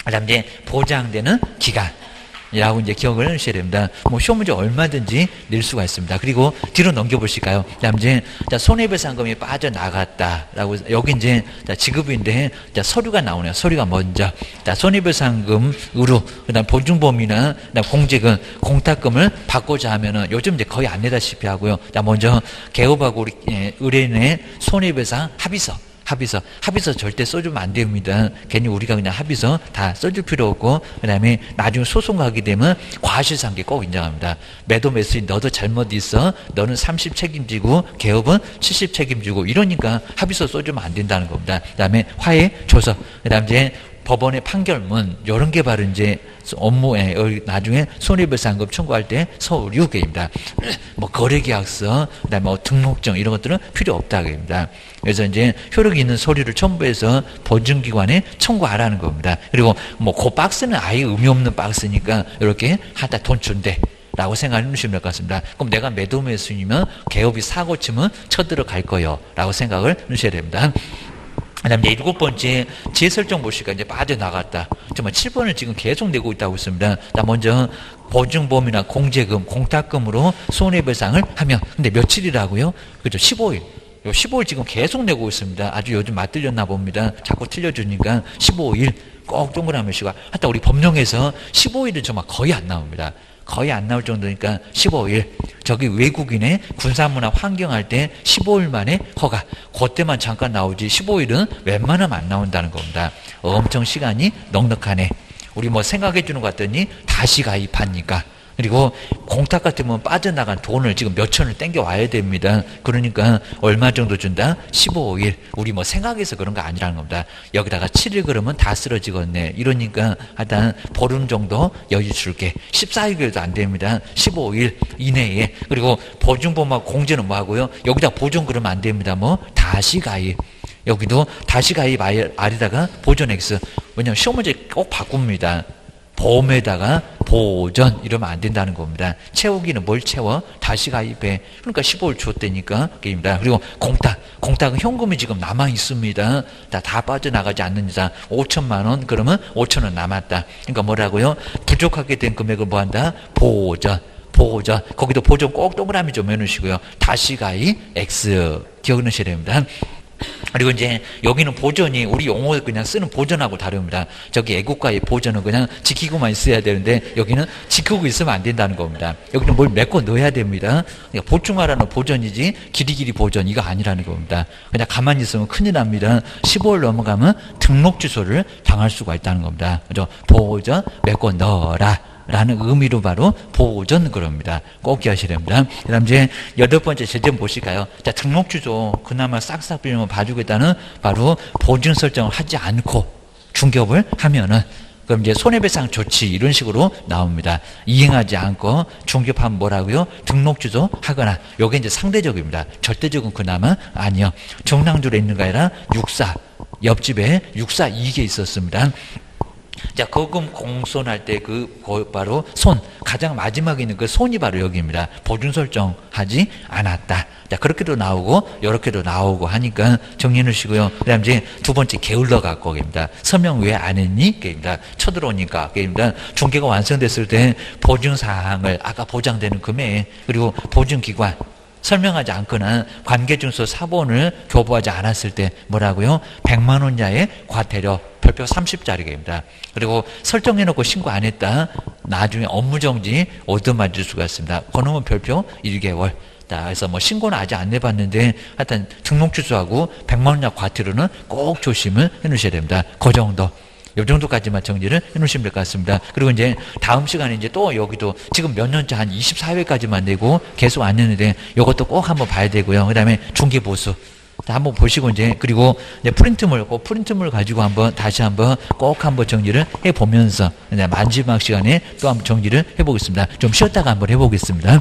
그 다음 이제 보장되는 기간. 이라고 이제 기억을 하셔야 됩니다. 뭐 시험 문제 얼마든지 낼 수가 있습니다. 그리고 뒤로 넘겨보실까요? 그다음 이제 손해배상금이 빠져나갔다라고, 여기 이제 지급인데 서류가 나오네요. 서류가 먼저 손해배상금으로, 그다음 보증보험이나 그다음 공제금, 공탁금을 받고자 하면은 요즘 이제 거의 안 내다시피 하고요. 먼저 개업하고 우리 의뢰인의 손해배상 합의서 절대 써주면 안 됩니다. 괜히 우리가 그냥 합의서 다 써줄 필요 없고, 그 다음에 나중에 소송 가게 되면 과실상계 꼭 인정합니다. 매도 매수인 너도 잘못 있어. 너는 30 책임지고 개업은 70 책임지고, 이러니까 합의서 써주면 안 된다는 겁니다. 그 다음에 화해 조서, 그 다음 이제 법원의 판결문, 이런 게 바로 이제 업무에 나중에 손해배상금 청구할 때 서류계입니다. 뭐 거래계약서, 그다음에 뭐 등록증 이런 것들은 필요 없다고입니다. 그래서 이제 효력이 있는 서류를 첨부해서 보증기관에 청구하라는 겁니다. 그리고 뭐 그 박스는 아예 의미 없는 박스니까 이렇게 하다 돈 준대 라고 생각해 주시면 될 것 같습니다. 그럼 내가 매도 매수이면 개업이 사고 치면 쳐들어갈 거요 라고 생각을 하셔야 됩니다. 그 다음에 이제 7번째, 재설정 모시가 이제 빠져나갔다. 정말 7번을 지금 계속 내고 있다고 있습니다. 먼저, 보증보험이나 공제금, 공탁금으로 손해배상을 하면, 근데 며칠이라고요? 그죠? 15일. 요 15일 지금 계속 내고 있습니다. 아주 요즘 맞들렸나 봅니다. 자꾸 틀려주니까 15일 꼭 동그라미 시가. 하여튼 우리 법령에서 15일은 정말 거의 안 나옵니다. 거의 안 나올 정도니까 15일. 저기 외국인의 군사문화 환경할 때 15일 만에 허가. 그때만 잠깐 나오지 15일은 웬만하면 안 나온다는 겁니다. 엄청 시간이 넉넉하네. 우리 뭐 생각해 주는 것 같더니 다시 가입하니까. 그리고 공탁 같으면 빠져나간 돈을 지금 몇 천을 땡겨 와야 됩니다. 그러니까 얼마 정도 준다? 15일. 우리 뭐 생각해서 그런 거 아니라는 겁니다. 여기다가 7일 그러면 다 쓰러지겠네. 이러니까 하여튼 보름 정도 여유 줄게. 14일도 안 됩니다. 15일 이내에. 그리고 보증보험하고 공제는 뭐 하고요? 여기다 보존 그러면 안 됩니다. 뭐 다시 가입. 여기도 다시 가입 아래다가 보존 X. 왜냐면 시험 문제 꼭 바꿉니다. 보험에다가 보전 이러면 안 된다는 겁니다. 채우기는 뭘 채워? 다시 가입해. 그러니까 15일 줬다니까 게임이다. 그리고 공탁은 현금이 지금 남아 있습니다. 다 빠져나가지 않는 이상 5천만 원 그러면 5천 원 남았다. 그러니까 뭐라고요? 부족하게 된 금액을 뭐 한다? 보전. 거기도 보전 꼭 동그라미 좀 해놓으시고요. 다시 가입 X 기억하셔야 됩니다. 그리고 이제 여기는 보존이 우리 용어 그냥 쓰는 보존하고 다릅니다. 저기 애국가의 보존은 그냥 지키고만 있어야 되는데 여기는 지키고 있으면 안 된다는 겁니다. 여기는 뭘 메꿔 넣어야 됩니다. 그러니까 보충하라는 보존이지 길이길이 보존 이거 아니라는 겁니다. 그냥 가만히 있으면 큰일 납니다. 15월 넘어가면 등록 취소를 당할 수가 있다는 겁니다. 그죠? 보존 메꿔 넣어라. 라는 의미로 바로 보존 그럽니다. 꼭 기하셔야 됩니다. 그 다음 이제 8번째 제점 보실까요? 자, 등록 주소 그나마 싹싹 빌면 봐주겠다는 바로 보증 설정을 하지 않고 중개업을 하면은 그럼 이제 손해배상 조치 이런 식으로 나옵니다. 이행하지 않고 중개업하면 뭐라고요? 등록 주소 하거나 요게 이제 상대적입니다. 절대적은 그나마 아니요. 정랑주로 있는 거 아니라 육사 옆집에 육사 이게 있었습니다. 자, 거금 공손할 때 바로 손, 가장 마지막에 있는 그 손이 바로 여기입니다. 보증 설정하지 않았다. 자, 그렇게도 나오고, 이렇게도 나오고 하니까 정리해 놓으시고요. 그 다음 이제 두 번째 게을러 갖고 오기입니다. 서명 왜 안 했니? 게입니다. 쳐들어오니까. 게입니다. 중개가 완성됐을 때 보증사항을, 아까 보장되는 금액, 그리고 보증기관, 설명하지 않거나 관계증서 사본을 교부하지 않았을 때 뭐라고요? 100만 원 이하의 과태료 별표 30짜리입니다. 그리고 설정해놓고 신고 안 했다. 나중에 업무정지 얻어맞을 수가 있습니다. 그놈은 별표 1개월. 자, 그래서 뭐 신고는 아직 안 내봤는데 하여튼 등록 취소하고 100만 원 이하 과태료는 꼭 조심을 해놓으셔야 됩니다. 그 정도. 요 정도까지만 정리를 해놓으시면 될 것 같습니다. 그리고 이제 다음 시간에 이제 또 여기도 지금 몇 년째 한 24회까지만 내고 계속 안 내는데 요것도 꼭 한번 봐야 되고요. 그 다음에 중개보수. 한번 보시고 이제 그리고 이제 프린트물 가지고 한번 다시 한번 꼭 한번 정리를 해보면서 마지막 시간에 또 한번 정리를 해보겠습니다. 좀 쉬었다가 한번 해보겠습니다.